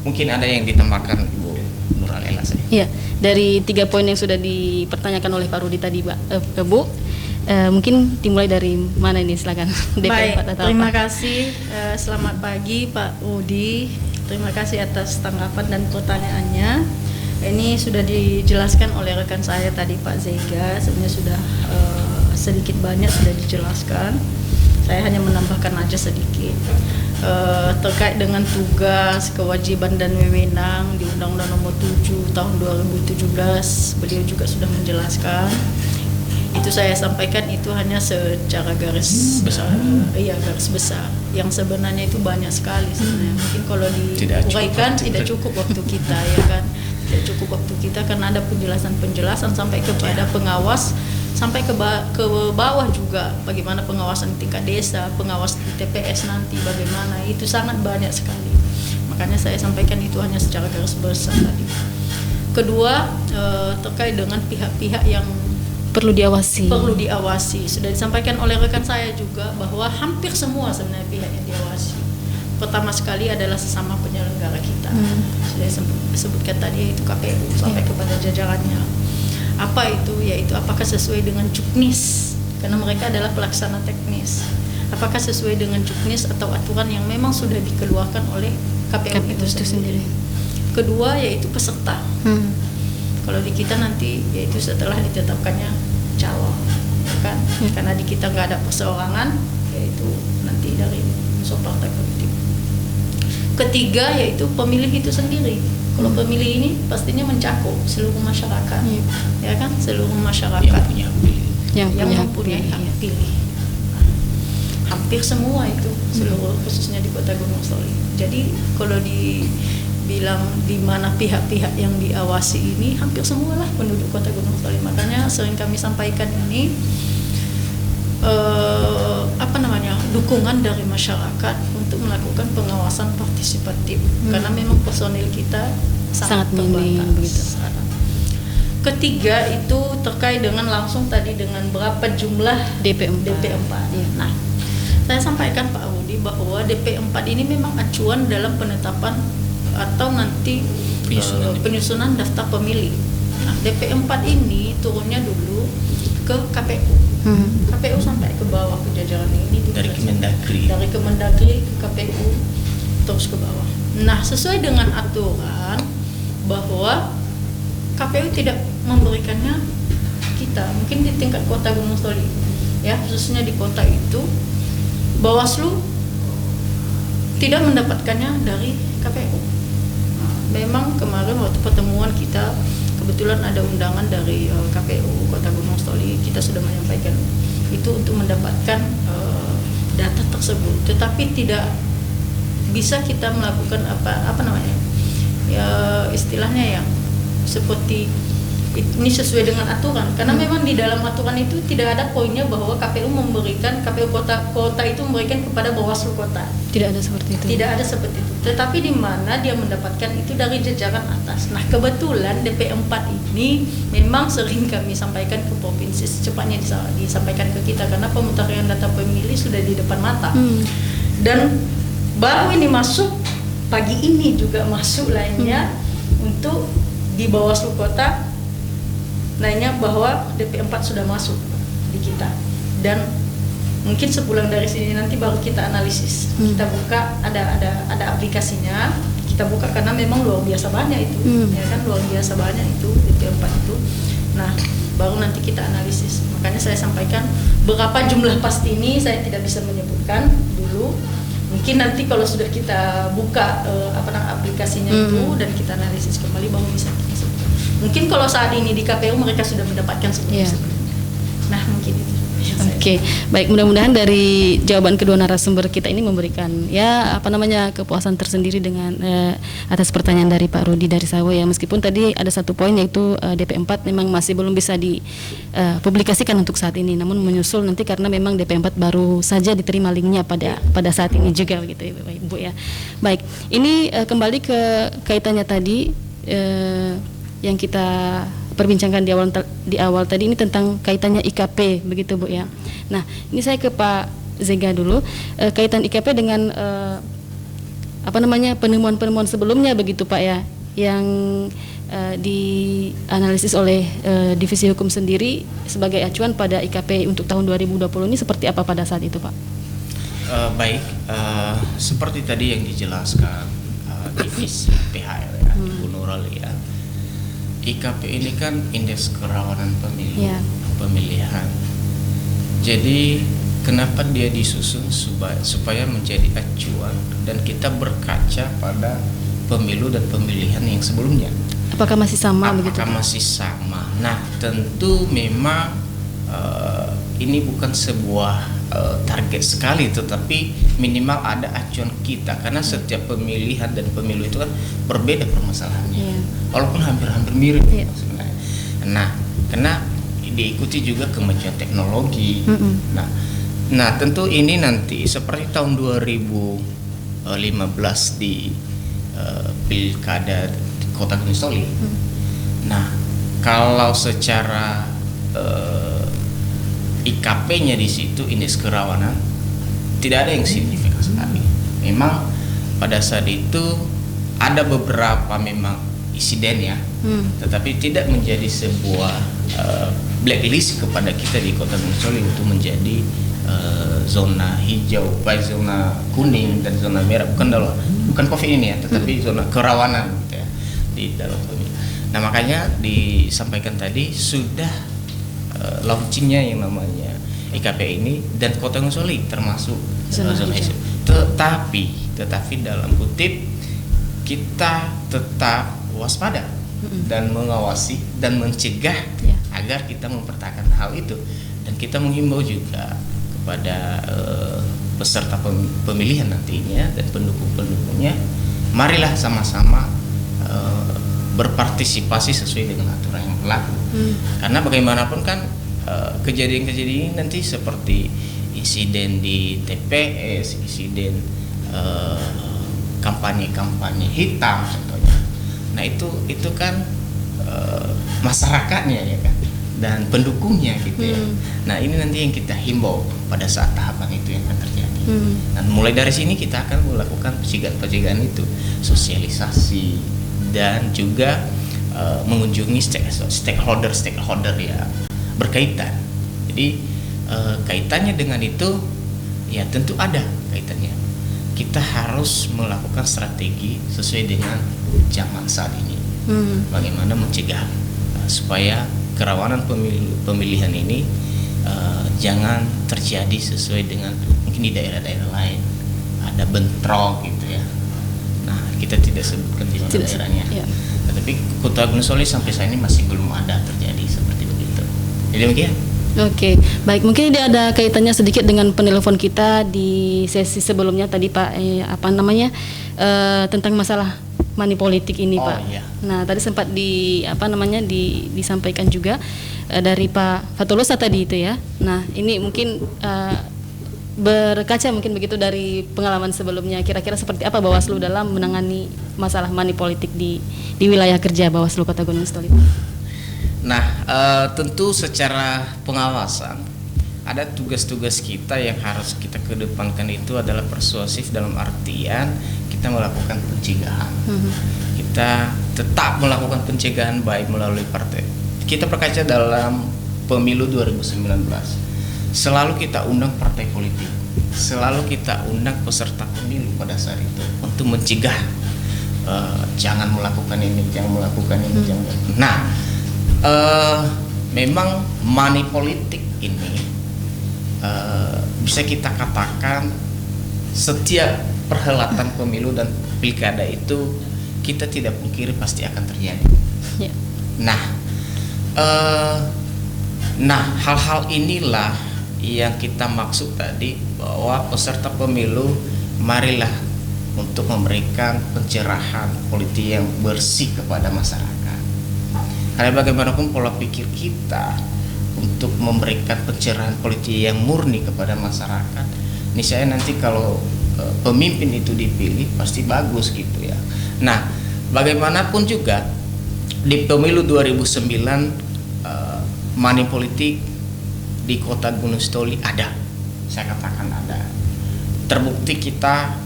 mungkin ada yang ditambahkan Ibu Nuralela saja. Iya, dari 3 poin yang sudah dipertanyakan oleh Pak Rudi tadi, Bu, mungkin dimulai dari mana ini, silakan. Baik, Pak Tata. terima kasih. Selamat pagi Pak Rudi. Terima kasih atas tanggapan dan pertanyaannya. Ini sudah dijelaskan oleh rekan saya tadi Pak Zega. Sebenarnya sudah sedikit banyak sudah dijelaskan. Saya hanya menambahkan aja sedikit terkait dengan tugas, kewajiban dan wewenang di Undang-Undang Nomor 7 Tahun 2017. Beliau juga sudah menjelaskan. Itu saya sampaikan itu hanya secara garis besar. Garis besar. Yang sebenarnya itu banyak sekali sebenarnya. Mungkin kalau diuraikan tidak cukup waktu kita, ya kan. Tidak cukup waktu kita karena ada penjelasan-penjelasan sampai kepada pengawas, sampai ke bawah juga bagaimana pengawasan di tingkat desa, pengawas di TPS nanti bagaimana, itu sangat banyak sekali. Makanya saya sampaikan itu hanya secara garis besar tadi. Kedua, terkait dengan pihak-pihak yang perlu diawasi. Sudah disampaikan oleh rekan saya juga bahwa hampir semua sebenarnya pihak yang diawasi. Pertama sekali adalah sesama penyelenggara kita. Sudah disebutkan tadi, yaitu KPU sampai kepada jajarannya. Apa itu? Yaitu apakah sesuai dengan juknis? Karena mereka adalah pelaksana teknis. Apakah sesuai dengan juknis atau aturan yang memang sudah dikeluarkan oleh KPU itu sendiri? Kedua yaitu peserta. Kalau di kita nanti yaitu setelah ditetapkannya calon, kan? Karena di kita nggak ada perseorangan, yaitu nanti dari unsur partai politik. Ketiga yaitu pemilih itu sendiri. Kalau pemilih ini pastinya mencakup seluruh masyarakat, ya kan? Seluruh masyarakat yang mempunyai hak pilih. Hampir semua itu seluruh, khususnya di Kota Gunung Sitoli. Jadi kalau dibilang di mana pihak-pihak yang diawasi ini, hampir semualah penduduk Kota Gunung Sitoli. Makanya sering kami sampaikan ini dukungan dari masyarakat untuk melakukan pengawasan partisipatif. Karena memang personil kita Sangat minim, terbatas. begitu. Ketiga itu terkait dengan langsung tadi dengan berapa jumlah DP4. Iya. Nah, saya sampaikan Pak Rudi bahwa DP4 ini memang acuan dalam penetapan atau nanti penyusunan daftar pemilih. Nah, DP4 ini turunnya dulu ke KPU. KPU sampai ke bawah ke jajaran ini Dari Kemendagri. Dari Kemendagri ke KPU terus ke bawah. Nah, sesuai dengan aturan bahwa KPU tidak memberikannya kita, mungkin di tingkat kota Gunung Soli, ya khususnya di kota itu, Bawaslu tidak mendapatkannya dari KPU. Nah, memang kemarin waktu pertemuan kita kebetulan ada undangan dari KPU Kota Gunung Soli, kita sudah menyampaikan itu untuk mendapatkan data tersebut, tetapi tidak bisa kita melakukan apa namanya, ya istilahnya yang seperti ini sesuai dengan aturan, karena memang di dalam aturan itu tidak ada poinnya bahwa KPU kota itu memberikan kepada Bawaslu kota. Tidak ada seperti itu. Tidak ada seperti itu. Tetapi di mana dia mendapatkan itu dari jajaran atas. Nah, kebetulan DP4 ini memang sering kami sampaikan ke provinsi, secepatnya disampaikan ke kita karena pemutahiran data pemilih sudah di depan mata. Dan baru ini masuk pagi ini juga masuk lainnya untuk di Bawaslu kota lainnya bahwa DP4 sudah masuk di kita, dan mungkin sepulang dari sini nanti baru kita analisis. Kita buka, ada aplikasinya, kita buka karena memang luar biasa banyak itu, ya kan, luar biasa banyak itu DP4 itu. Nah, baru nanti kita analisis. Makanya saya sampaikan berapa jumlah pasti ini saya tidak bisa menyebutkan dulu. Mungkin nanti kalau sudah kita buka aplikasinya itu dan kita analisis kembali baru bisa kita sebutkan. Mungkin kalau saat ini di KPU mereka sudah mendapatkan sebelumnya. Nah, mungkin itu. Oke, baik, mudah-mudahan dari jawaban kedua narasumber kita ini memberikan kepuasan tersendiri dengan atas pertanyaan dari Pak Rudi dari Sawo, ya, meskipun tadi ada satu poin yaitu DP4 memang masih belum bisa dipublikasikan untuk saat ini, namun menyusul nanti karena memang DP4 baru saja diterima linknya pada saat ini juga begitu ya Bapak Ibu, ya. Baik, ini kembali ke kaitannya tadi yang kita perbincangkan di awal tadi ini tentang kaitannya IKP begitu Bu, ya. Nah, ini saya ke Pak Zega dulu, kaitan IKP dengan penemuan-penemuan sebelumnya begitu Pak, ya, yang dianalisis oleh Divisi Hukum sendiri sebagai acuan pada IKP untuk tahun 2020 ini seperti apa pada saat itu Pak? Baik, seperti tadi yang dijelaskan Divisi PHL, ya, Bu Nurul, ya. IKP ini kan indeks kerawanan pemilihan. Jadi kenapa dia disusun supaya menjadi acuan dan kita berkaca pada pemilu dan pemilihan yang sebelumnya. Apakah masih sama begitu? Apakah masih sama? Nah, tentu memang ini bukan sebuah target sekali, tetapi minimal ada acuan kita karena setiap pemilihan dan pemilu itu kan berbeda permasalahannya, walaupun hampir-hampir mirip sebenarnya. Nah, karena diikuti juga kemajuan teknologi. Nah, tentu ini nanti seperti tahun 2015 di pilkada di Kota Gunung Soli. Nah, kalau secara IKP-nya di situ indeks kerawanan tidak ada yang signifikan sekali. Memang pada saat itu ada beberapa memang insiden, ya, tetapi tidak menjadi sebuah blacklist kepada kita di Kota Gunung Soli untuk menjadi zona hijau, baik zona kuning dan zona merah, bukan COVID ini, ya, tetapi zona kerawanan gitu, ya, di dalam pemilu. Nah, makanya disampaikan tadi sudah launchingnya yang namanya IKP ini dan Kota Gunung Soli termasuk zona hijau. Tetapi dalam kutip kita tetap waspada dan mengawasi dan mencegah agar kita mempertahankan hal itu, dan kita menghimbau juga kepada peserta pemilihan nantinya dan pendukung-pendukungnya, marilah sama-sama berpartisipasi sesuai dengan aturan yang berlaku. Karena bagaimanapun kan kejadian-kejadian ini nanti seperti insiden di TPS, insiden kampanye-kampanye hitam contohnya. Nah itu kan masyarakatnya ya kan, dan pendukungnya gitu ya. Nah ini nanti yang kita himbau pada saat tahapan itu yang akan terjadi. Dan mulai dari sini kita akan melakukan pencegahan itu, sosialisasi dan juga mengunjungi stakeholder ya berkaitan. Jadi kaitannya dengan itu ya tentu ada kaitannya. Kita harus melakukan strategi sesuai dengan zaman saat ini. Bagaimana mencegah supaya kerawanan pemilihan ini jangan terjadi sesuai dengan mungkin di daerah-daerah lain ada bentrok gitu ya. Nah kita tidak sebutkan di mana daerahnya, tetapi Kota Gunung Soli sampai saat ini masih belum ada terjadi seperti begitu. Jadi demikian. Oke, baik. Mungkin ini ada kaitannya sedikit dengan penelpon kita di sesi sebelumnya tadi Pak, tentang masalah money politik ini Pak. Iya. Nah tadi sempat disampaikan juga dari Pak Fatulusa tadi itu ya. Nah ini mungkin berkaca mungkin begitu dari pengalaman sebelumnya, kira-kira seperti apa Bawaslu dalam menangani masalah money politik di wilayah kerja Bawaslu Kota Gunung Sitoli? Nah, tentu secara pengawasan ada tugas-tugas kita yang harus kita kedepankan itu adalah persuasif dalam artian kita melakukan pencegahan. Kita tetap melakukan pencegahan baik melalui partai. Kita berkaca dalam pemilu 2019. Selalu kita undang partai politik, selalu kita undang peserta pemilu pada saat itu untuk mencegah jangan melakukan ini, jangan melakukan ini, jangan. Nah, memang money politik ini bisa kita katakan setiap perhelatan pemilu dan pilkada itu kita tidak pungkiri pasti akan terjadi. Ya. Nah, hal-hal inilah yang kita maksud tadi bahwa peserta pemilu marilah untuk memberikan pencerahan politik yang bersih kepada masyarakat. Karena bagaimanapun pola pikir kita untuk memberikan pencerahan politik yang murni kepada masyarakat, ini saya nanti kalau pemimpin itu dipilih pasti bagus gitu ya. Nah, bagaimanapun juga di pemilu 2009 money politik di Kota Gunung Sitoli ada, saya katakan ada. Terbukti kita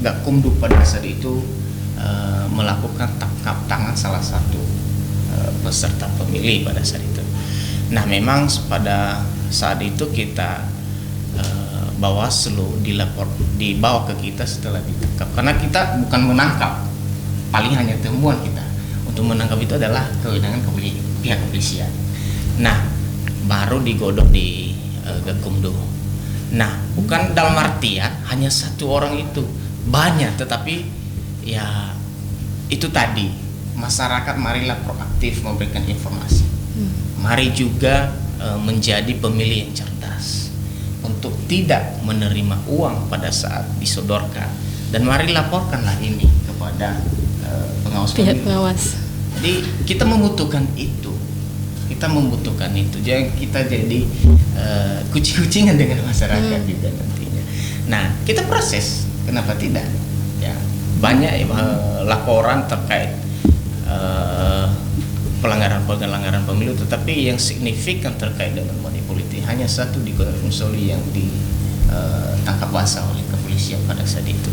Gakumdu pada saat itu melakukan tangkap tangan salah satu peserta pemilih pada saat itu. Nah memang pada saat itu kita Bawaslu dibawa ke kita setelah ditangkap, karena kita bukan menangkap, paling hanya temuan kita. Untuk menangkap itu adalah kewenangan pihak kepolisian. Nah baru digodok di Gakumdu. Nah, bukan dalam artian hanya satu orang itu, banyak, tetapi ya itu tadi, masyarakat marilah proaktif memberikan informasi. Mari juga menjadi pemilih yang cerdas untuk tidak menerima uang pada saat disodorkan, dan mari laporkanlah ini kepada pihak pengawas. Jadi kita membutuhkan itu. Jangan kita jadi kucing-kucingan dengan masyarakat juga nantinya. Nah kita proses, kenapa tidak ya, banyak laporan terkait pelanggaran pemilu, tetapi yang signifikan terkait dengan money politik hanya satu di Kota Gunung Sitoli yang ditangkap basah oleh kepolisian pada saat itu.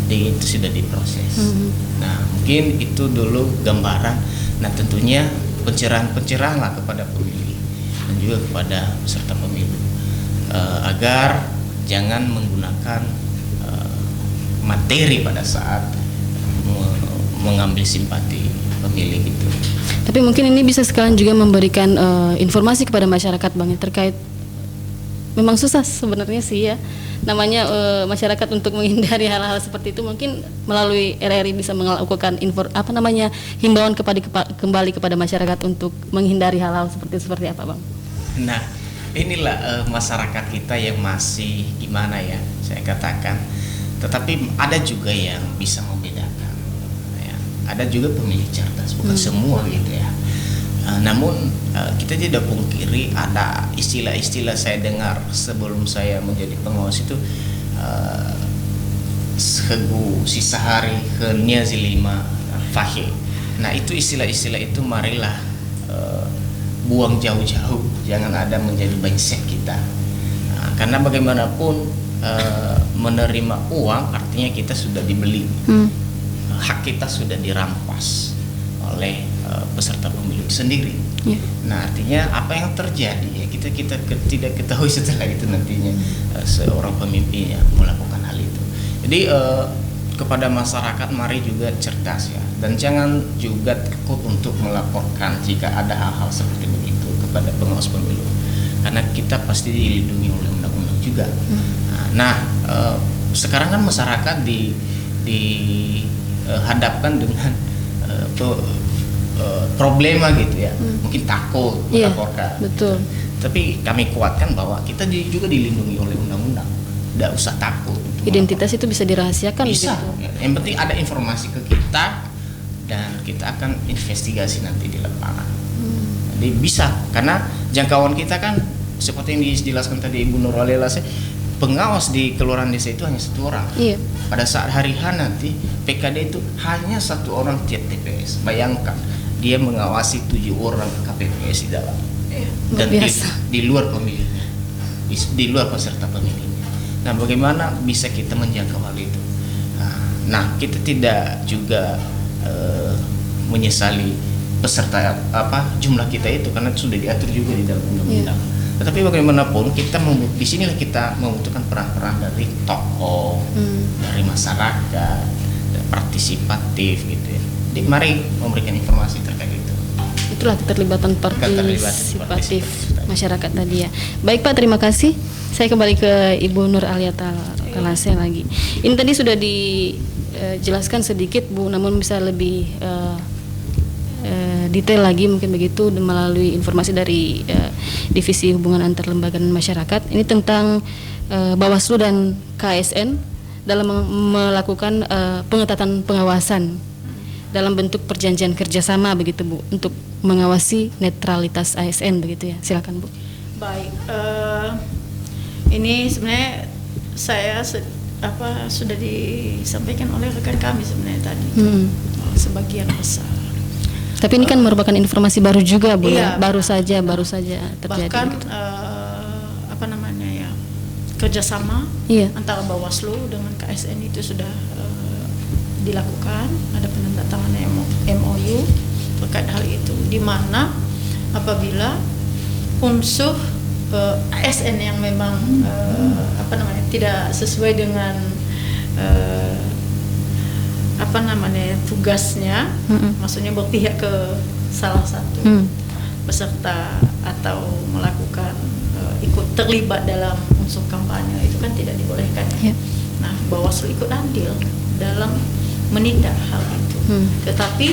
Jadi itu sudah diproses. Nah mungkin itu dulu gambaran. Nah tentunya pencerahan lah kepada pemilih dan juga kepada peserta pemilu agar jangan menggunakan materi pada saat mengambil simpati pemilih itu. Tapi mungkin ini bisa sekalian juga memberikan informasi kepada masyarakat Bang terkait, memang susah sebenarnya sih ya namanya masyarakat untuk menghindari hal-hal seperti itu. Mungkin melalui RRI bisa melakukan himbauan kembali kepada masyarakat untuk menghindari hal-hal seperti apa Bang? Nah inilah masyarakat kita yang masih gimana ya saya katakan, tetapi ada juga yang bisa membedakan ya. Ada juga pemilih cerdas, bukan semua gitu ya. Namun kita tidak pungkiri ada istilah-istilah saya dengar sebelum saya menjadi pengawas itu, sehegu sisa hari ke niazilima fahe. Nah itu istilah-istilah itu marilah buang jauh-jauh, jangan ada menjadi mindset kita. Nah, karena bagaimanapun menerima uang artinya kita sudah dibeli, hak kita sudah dirampas oleh peserta pemilu sendiri. Ya. Nah artinya apa yang terjadi ya kita tidak ketahui setelah itu nantinya seorang pemimpin yang melakukan hal itu. Jadi kepada masyarakat mari juga cerdas ya, dan jangan juga takut untuk melaporkan jika ada hal-hal seperti begitu kepada pengawas pemilu, karena kita pasti dilindungi oleh undang-undang juga. Nah sekarang kan masyarakat dihadapkan dengan problema gitu ya, mungkin takut Iya, melaporkan. betul. Tapi kami kuatkan bahwa kita juga dilindungi oleh undang-undang, tidak usah takut. Identitas itu bisa dirahasiakan Bisa. gitu. Yang penting ada informasi ke kita dan kita akan investigasi nanti di lapangan. Jadi bisa, karena jangkauan kita kan seperti yang dijelaskan tadi Ibu Nuralela, pengawas di kelurahan desa itu hanya 1 orang. Iya. Pada saat hari H nanti PKD itu hanya 1 orang tiap TPS. Bayangkan dia mengawasi 7 orang KPPS di dalam dan luar biasa. di luar pemilihnya, di luar peserta pemilihnya. Nah, bagaimana bisa kita menjangkau hal itu? Nah, kita tidak juga menyesali peserta jumlah kita itu, karena sudah diatur juga di dalam undang-undang. Tetapi bagaimanapun di sinilah kita membutuhkan peran-peran dari tokoh, dari masyarakat, partisipatif gitu ya. Jadi mari memberikan informasi terkait itu. Itulah keterlibatan partisipatif masyarakat tadi ya. Baik Pak, terima kasih. Saya kembali ke Ibu Nur Aliata Kalase lagi. Ini tadi sudah dijelaskan sedikit Bu, namun bisa lebih detail lagi mungkin begitu melalui informasi dari Divisi Hubungan Antar Lembaga dan Masyarakat. Ini tentang Bawaslu dan KSN dalam melakukan pengetatan pengawasan dalam bentuk perjanjian kerjasama begitu Bu, untuk mengawasi netralitas ASN begitu ya. Silakan Bu. Baik, ini sebenarnya saya sudah disampaikan oleh rekan kami sebenarnya tadi, sebagian besar. Tapi ini kan merupakan informasi baru juga Bu, Iya, ya? baru saja terjadi. Bahkan gitu. Kerjasama Iya. antara Bawaslu dengan KSN itu sudah dilakukan, ada penandatanganan MOU terkait hal itu, di mana apabila unsur ASN yang memang tidak sesuai dengan tugasnya, maksudnya berpihak ke salah satu peserta atau melakukan ikut terlibat dalam unsur kampanye, itu kan tidak dibolehkan. Yep. Nah, Bawaslu ikut andil dalam menindak hal itu. Tetapi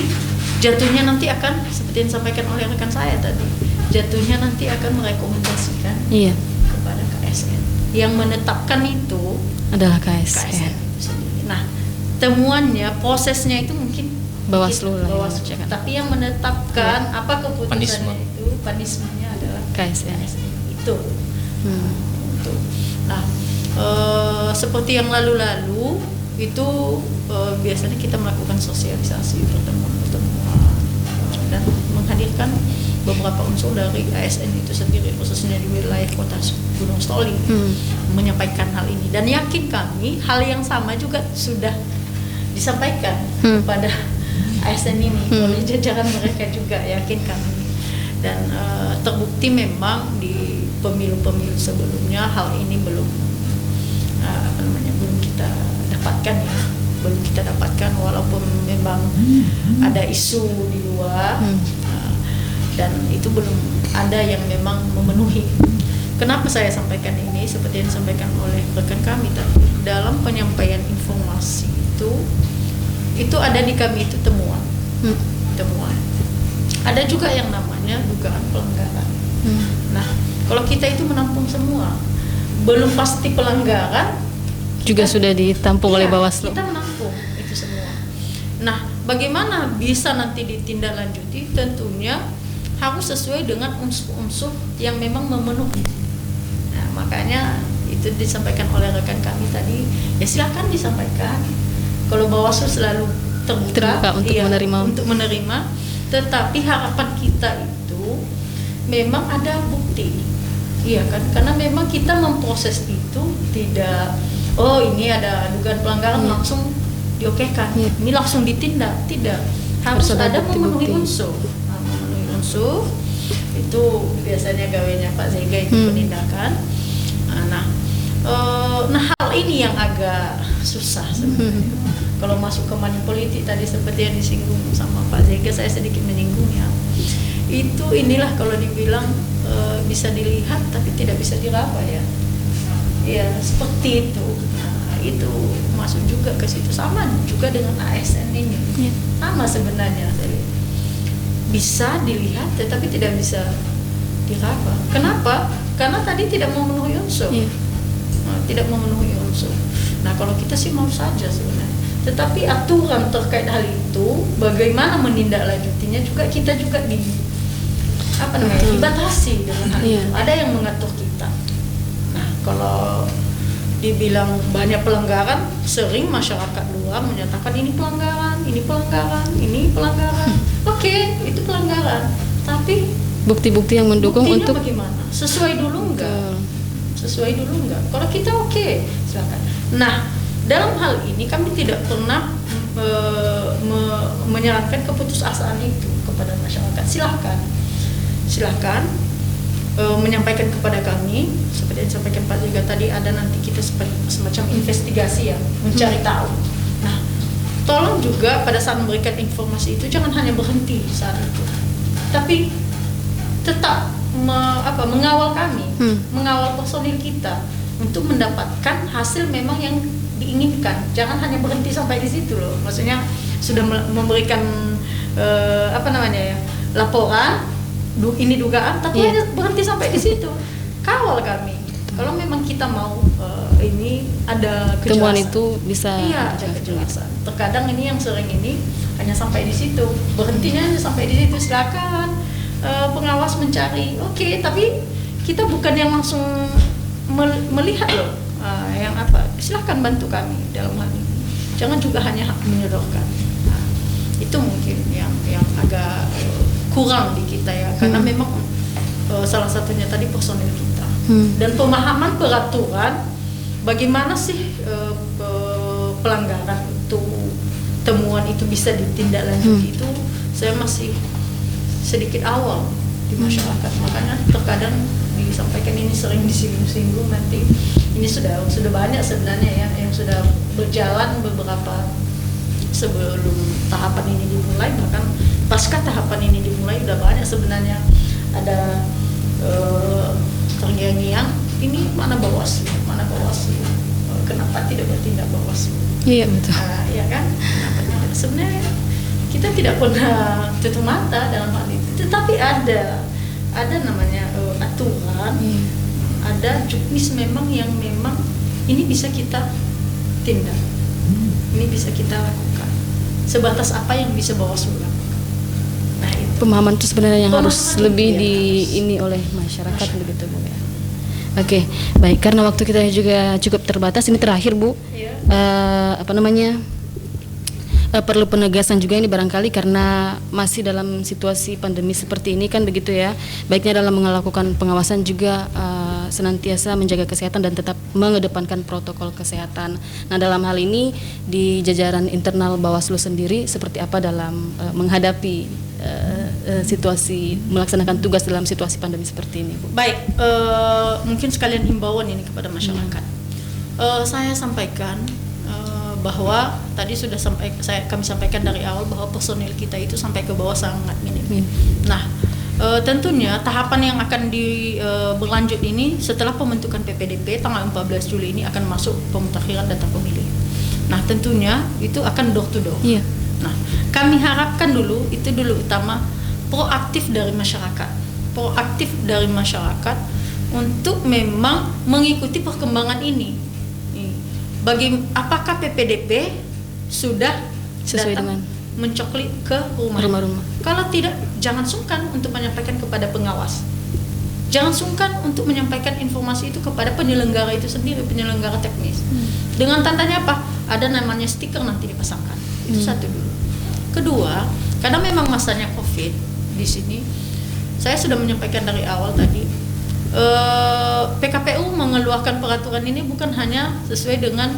jatuhnya nanti akan seperti yang disampaikan oleh rekan saya tadi, jatuhnya nanti akan merekomendasikan Iya. kepada KSN. Yang menetapkan itu Adalah KSN. itu sendiri. Nah, temuannya, prosesnya itu mungkin Bawaslu lah yang Bawaslu. mengerjakan. Tapi yang menetapkan apa keputusannya Punishment. itu, punishment-nya adalah KSN. itu. Untuk. Nah, seperti yang lalu-lalu itu biasanya kita melakukan sosialisasi, pertemuan dan menghadirkan beberapa unsur dari ASN itu sendiri, khususnya di wilayah Kota Gunung Stoli, menyampaikan hal ini, dan yakin kami hal yang sama juga sudah disampaikan kepada ASN ini oleh jajaran mereka juga, yakin kami. Dan terbukti memang di pemilu-pemilu sebelumnya hal ini belum kita dapatkan ya, belum kita dapatkan, walaupun memang ada isu di luar, dan itu belum ada yang memang memenuhi. Kenapa saya sampaikan ini? Seperti yang disampaikan oleh rekan kami tadi, dalam penyampaian informasi itu ada di kami itu temuan. Ada juga yang namanya dugaan pelanggaran. Nah, kalau kita itu menampung semua, belum pasti pelanggaran Juga sudah ditampung oleh iya, Bawaslu. kita menampung itu semua. Nah, bagaimana bisa nanti ditindaklanjuti? Tentunya harus sesuai dengan unsur-unsur yang memang memenuhi. Nah, makanya itu disampaikan oleh rekan kami tadi. Ya silakan disampaikan. Kalau Bawaslu selalu Terbuka untuk menerima. untuk menerima. Tetapi harapan kita itu memang ada bukti, iya kan? Karena memang kita memproses itu tidak, oh ini ada dugaan pelanggaran langsung diokekan, ini langsung ditindak, tidak. Harus ada memenuhi unsur. Nah, memenuhi unsur itu biasanya gawainya Pak Zega itu penindakan. Nah hal ini yang agak susah sebenarnya. Kalau masuk ke money politik tadi seperti yang disinggung sama Pak Zega, saya sedikit menyinggung ya. Itu inilah kalau dibilang bisa dilihat tapi tidak bisa diraba ya. Ya seperti itu. Nah, itu masuk juga ke situ, sama juga dengan ASN ini. Sama sebenarnya. Bisa dilihat tetapi tidak bisa diraba. Kenapa? Karena tadi tidak memenuhi unsur. Nah, tidak memenuhi unsur. Nah kalau kita sih mau saja sebenarnya. Tetapi aturan terkait hal itu, bagaimana menindaklanjutinya juga kita juga dibatasi dengan hal itu. Ada yang mengatur kita. Nah kalau dibilang banyak pelanggaran, sering masyarakat luar menyatakan ini pelanggaran, ini pelanggaran, ini pelanggaran. Oke, itu pelanggaran. Tapi bukti-bukti yang mendukung buktinya untuk bagaimana? Sesuai dulu enggak? Sesuai dulu enggak? Kalau kita oke, silakan. Nah, dalam hal ini kami tidak pernah menyarankan keputusasaan itu kepada masyarakat. Silahkan menyampaikan kepada kami seperti yang disampaikan Pak Zega tadi, ada nanti kita semacam investigasi ya, mencari tahu. Nah, tolong juga pada saat memberikan informasi itu jangan hanya berhenti saat itu, tapi tetap mengawal kami, mengawal personil kita untuk mendapatkan hasil memang yang diinginkan. Jangan hanya berhenti sampai di situ loh. Maksudnya sudah memberikan laporan, ini dugaan, tapi hanya berhenti sampai di situ. Kawal kami. Kalau memang kita mau ini ada kejelasan. Temuan itu bisa. Iya, ada kejelasan. Terkadang ini yang sering ini hanya sampai di situ. Berhentinya hanya sampai di situ. Silakan pengawas mencari. Oke, tapi kita bukan yang langsung melihat loh. Silahkan bantu kami dalam hal ini. Jangan juga hanya menyodorkan. Nah, itu mungkin yang agak kurang di kita ya, karena memang salah satunya tadi personil kita dan pemahaman peraturan bagaimana sih pelanggaran itu, temuan itu bisa ditindaklanjuti itu saya masih sedikit awal di masyarakat. Makanya terkadang disampaikan ini sering disinggung-singgung, nanti ini sudah banyak sebenarnya ya yang sudah berjalan beberapa sebelum tahapan ini dimulai, bahkan pasca tahapan ini dimulai udah banyak sebenarnya. Ada terngiang-ngiang, ini mana Bawaslu, kenapa tidak bertindak Bawaslu? Iya betul. Ya kan, kenapa tidak? Sebenarnya kita tidak pernah tutup mata dalam hal itu, tetapi ada namanya aturan, ada juknis memang yang memang ini bisa kita tindak, ini bisa kita lakukan. Sebatas apa yang bisa Bawaslu lakukan. Nah, itu. Pemahaman itu sebenarnya yang harus lebih ini oleh masyarakat begitu Bu ya. Oke, baik, karena waktu kita juga cukup terbatas, ini terakhir Bu. Iya. Perlu penegasan juga ini barangkali karena masih dalam situasi pandemi seperti ini kan begitu ya. Baiknya dalam melakukan pengawasan juga senantiasa menjaga kesehatan dan tetap mengedepankan protokol kesehatan. Nah, dalam hal ini di jajaran internal Bawaslu sendiri seperti apa dalam menghadapi situasi melaksanakan tugas dalam situasi pandemi seperti ini, Bu? Baik, mungkin sekalian himbauan ini kepada masyarakat. Saya sampaikan bahwa tadi sudah kami sampaikan dari awal bahwa personil kita itu sampai ke bawah sangat minim. Nah, tentunya tahapan yang akan berlanjut ini setelah pembentukan PPDP tanggal 14 Juli ini akan masuk pemutakhiran data pemilih. Nah, tentunya itu akan door to door. Iya. Nah, kami harapkan dulu utama proaktif dari masyarakat untuk memang mengikuti perkembangan ini. Apakah PPDP sudah sesuai datang dengan mencoklik ke rumah-rumah? Kalau tidak, jangan sungkan untuk menyampaikan kepada pengawas. Jangan sungkan untuk menyampaikan informasi itu kepada penyelenggara itu sendiri, penyelenggara teknis. Dengan tandanya apa? Ada namanya stiker nanti dipasangkan. Itu satu dulu. Kedua, karena memang masanya COVID di sini, saya sudah menyampaikan dari awal tadi, PKPU mengeluarkan peraturan ini bukan hanya sesuai dengan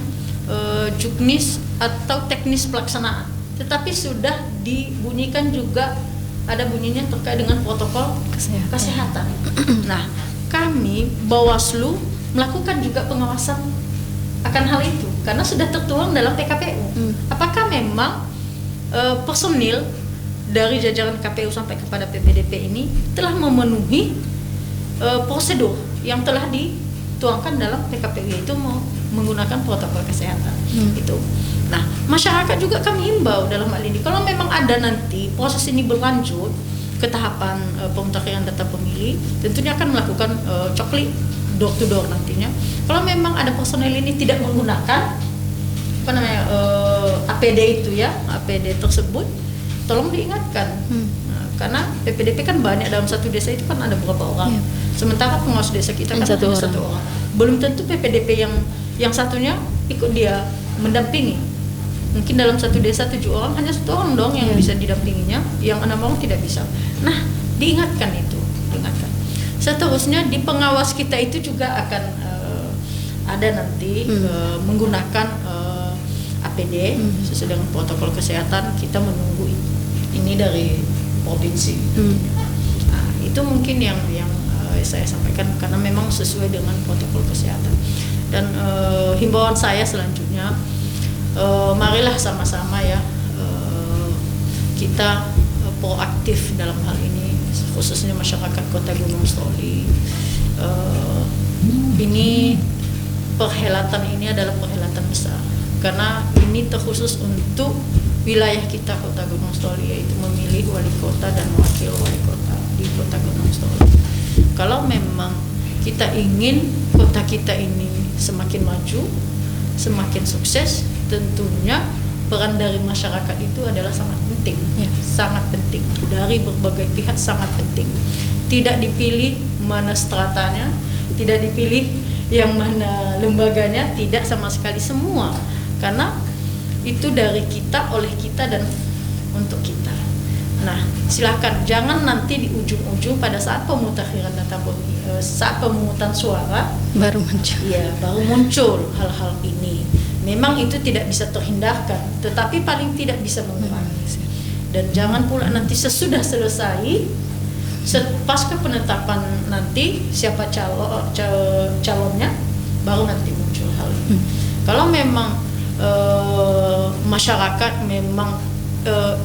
juknis atau teknis pelaksanaan, tetapi sudah dibunyikan juga ada bunyinya terkait dengan protokol kesehatan. Nah, kami Bawaslu melakukan juga pengawasan akan hal itu karena sudah tertuang dalam PKPU. Apakah memang personil dari jajaran KPU sampai kepada PPDP ini telah memenuhi prosedur yang telah dituangkan dalam PKPU, yaitu menggunakan protokol kesehatan itu. Nah, masyarakat juga kami himbau dalam hal ini, kalau memang ada nanti proses ini berlanjut ke tahapan pemutakhiran data pemilih, tentunya akan melakukan cokli door to door nantinya. Kalau memang ada personel ini tidak menggunakan APD itu ya, APD tersebut, tolong diingatkan. Nah, karena PPDP kan banyak, dalam satu desa itu kan ada beberapa orang. Sementara pengawas desa kita kan hanya satu orang. Belum tentu PPDP yang satunya ikut dia mendampingi. Mungkin dalam satu desa 7 orang, hanya 1 orang dong yang bisa didampinginya, yang 6 orang tidak bisa. Nah, diingatkan itu, diingatkan. Seterusnya di pengawas kita itu juga akan ada nanti menggunakan APD sesuai dengan protokol kesehatan. Kita menunggu ini dari provinsi. Nah, itu mungkin yang saya sampaikan karena memang sesuai dengan protokol kesehatan. Dan himbauan saya selanjutnya, marilah sama-sama ya kita proaktif dalam hal ini, khususnya masyarakat Kota Gunung Stoli. Ini perhelatan ini adalah perhelatan besar karena ini terkhusus untuk wilayah kita Kota Gunung Stoli, yaitu memilih wali kota dan wakil wali kota di Kota Gunung Stoli. Kalau memang kita ingin kota kita ini semakin maju, semakin sukses, tentunya peran dari masyarakat itu adalah sangat penting, sangat penting, dari berbagai pihak sangat penting. Tidak dipilih mana stratanya, tidak dipilih yang mana lembaganya, tidak sama sekali, semua. Karena itu dari kita, oleh kita, dan untuk kita. Nah, silakan jangan nanti di ujung-ujung pada saat pemutakhiran data pemilih, saat pemungutan suara baru muncul. Iya, baru muncul hal-hal ini. Memang itu tidak bisa terhindarkan, tetapi paling tidak bisa mengurangi. Dan jangan pula nanti sesudah selesai, pasca penetapan nanti siapa calonnya, baru nanti muncul hal ini. Kalau memang masyarakat memang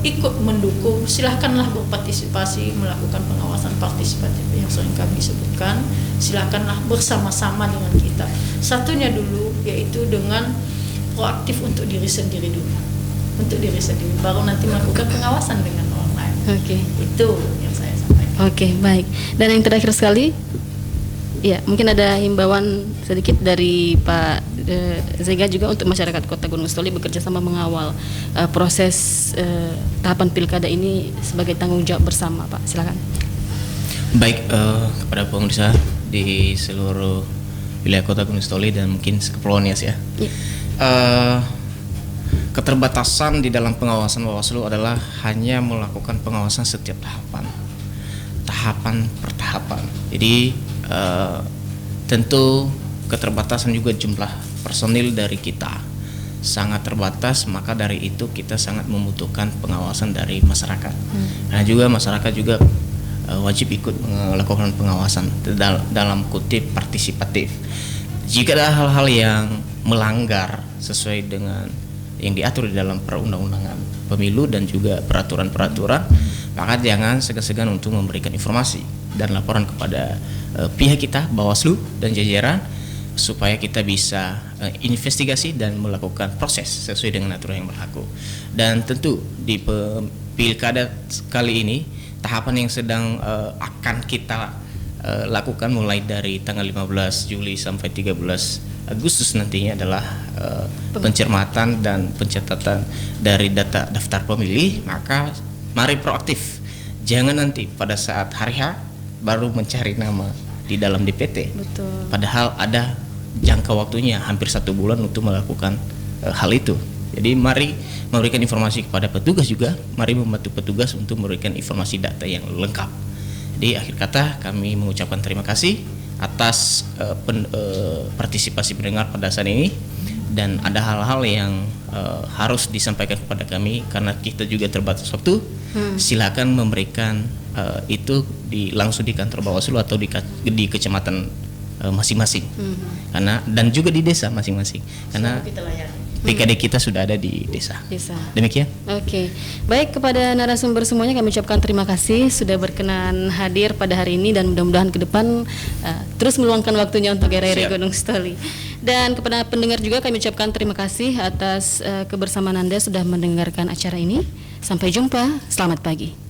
ikut mendukung, silahkanlah berpartisipasi, melakukan pengawasan partisipatif yang sering kami sebutkan. Silahkanlah bersama-sama dengan kita. Satunya dulu yaitu dengan proaktif untuk diri sendiri dulu, untuk diri sendiri, baru nanti melakukan pengawasan dengan orang lain. Itu yang saya sampaikan. Baik. Dan yang terakhir sekali, ya mungkin ada himbauan sedikit dari Pak Zega juga untuk masyarakat Kota Gunung Stoli bekerja sama mengawal proses tahapan pilkada ini sebagai tanggung jawab bersama, Pak. Silakan. Baik, kepada pemirsa di seluruh wilayah Kota Gunung Stoli dan mungkin Kepulauan Nias ya. Keterbatasan di dalam pengawasan Bawaslu adalah hanya melakukan pengawasan setiap tahapan per tahapan. Jadi tentu keterbatasan juga jumlah personil dari kita sangat terbatas, maka dari itu kita sangat membutuhkan pengawasan dari masyarakat. Nah juga masyarakat juga wajib ikut melakukan pengawasan dalam kutip partisipatif. Jika ada hal-hal yang melanggar sesuai dengan yang diatur di dalam perundang-undangan pemilu dan juga peraturan-peraturan, maka jangan segan-segan untuk memberikan informasi dan laporan kepada pihak kita, Bawaslu dan jajaran, supaya kita bisa investigasi dan melakukan proses sesuai dengan aturan yang berlaku. Dan tentu di pilkada kali ini, tahapan yang sedang akan kita lakukan mulai dari tanggal 15 Juli sampai 13 Agustus nantinya adalah pencermatan dan pencatatan dari data daftar pemilih. Maka mari proaktif, jangan nanti pada saat hari H baru mencari nama di dalam DPT. Padahal ada jangka waktunya hampir 1 bulan untuk melakukan hal itu Jadi mari memberikan informasi kepada petugas juga, mari membantu petugas untuk memberikan informasi data yang lengkap. Di akhir kata kami mengucapkan terima kasih atas partisipasi pendengar pada saat ini, dan ada hal-hal yang harus disampaikan kepada kami karena kita juga terbatas waktu. Silakan memberikan itu langsung di kantor Bawaslu atau di kecamatan masing-masing, karena dan juga di desa masing-masing, karena PKD kita sudah ada di desa. Demikian. Oke, baik, kepada narasumber semuanya kami ucapkan terima kasih sudah berkenan hadir pada hari ini, dan mudah-mudahan ke depan terus meluangkan waktunya untuk RRI Gunung Sitoli. Dan kepada pendengar juga kami ucapkan terima kasih atas kebersamaan Anda sudah mendengarkan acara ini. Sampai jumpa, selamat pagi.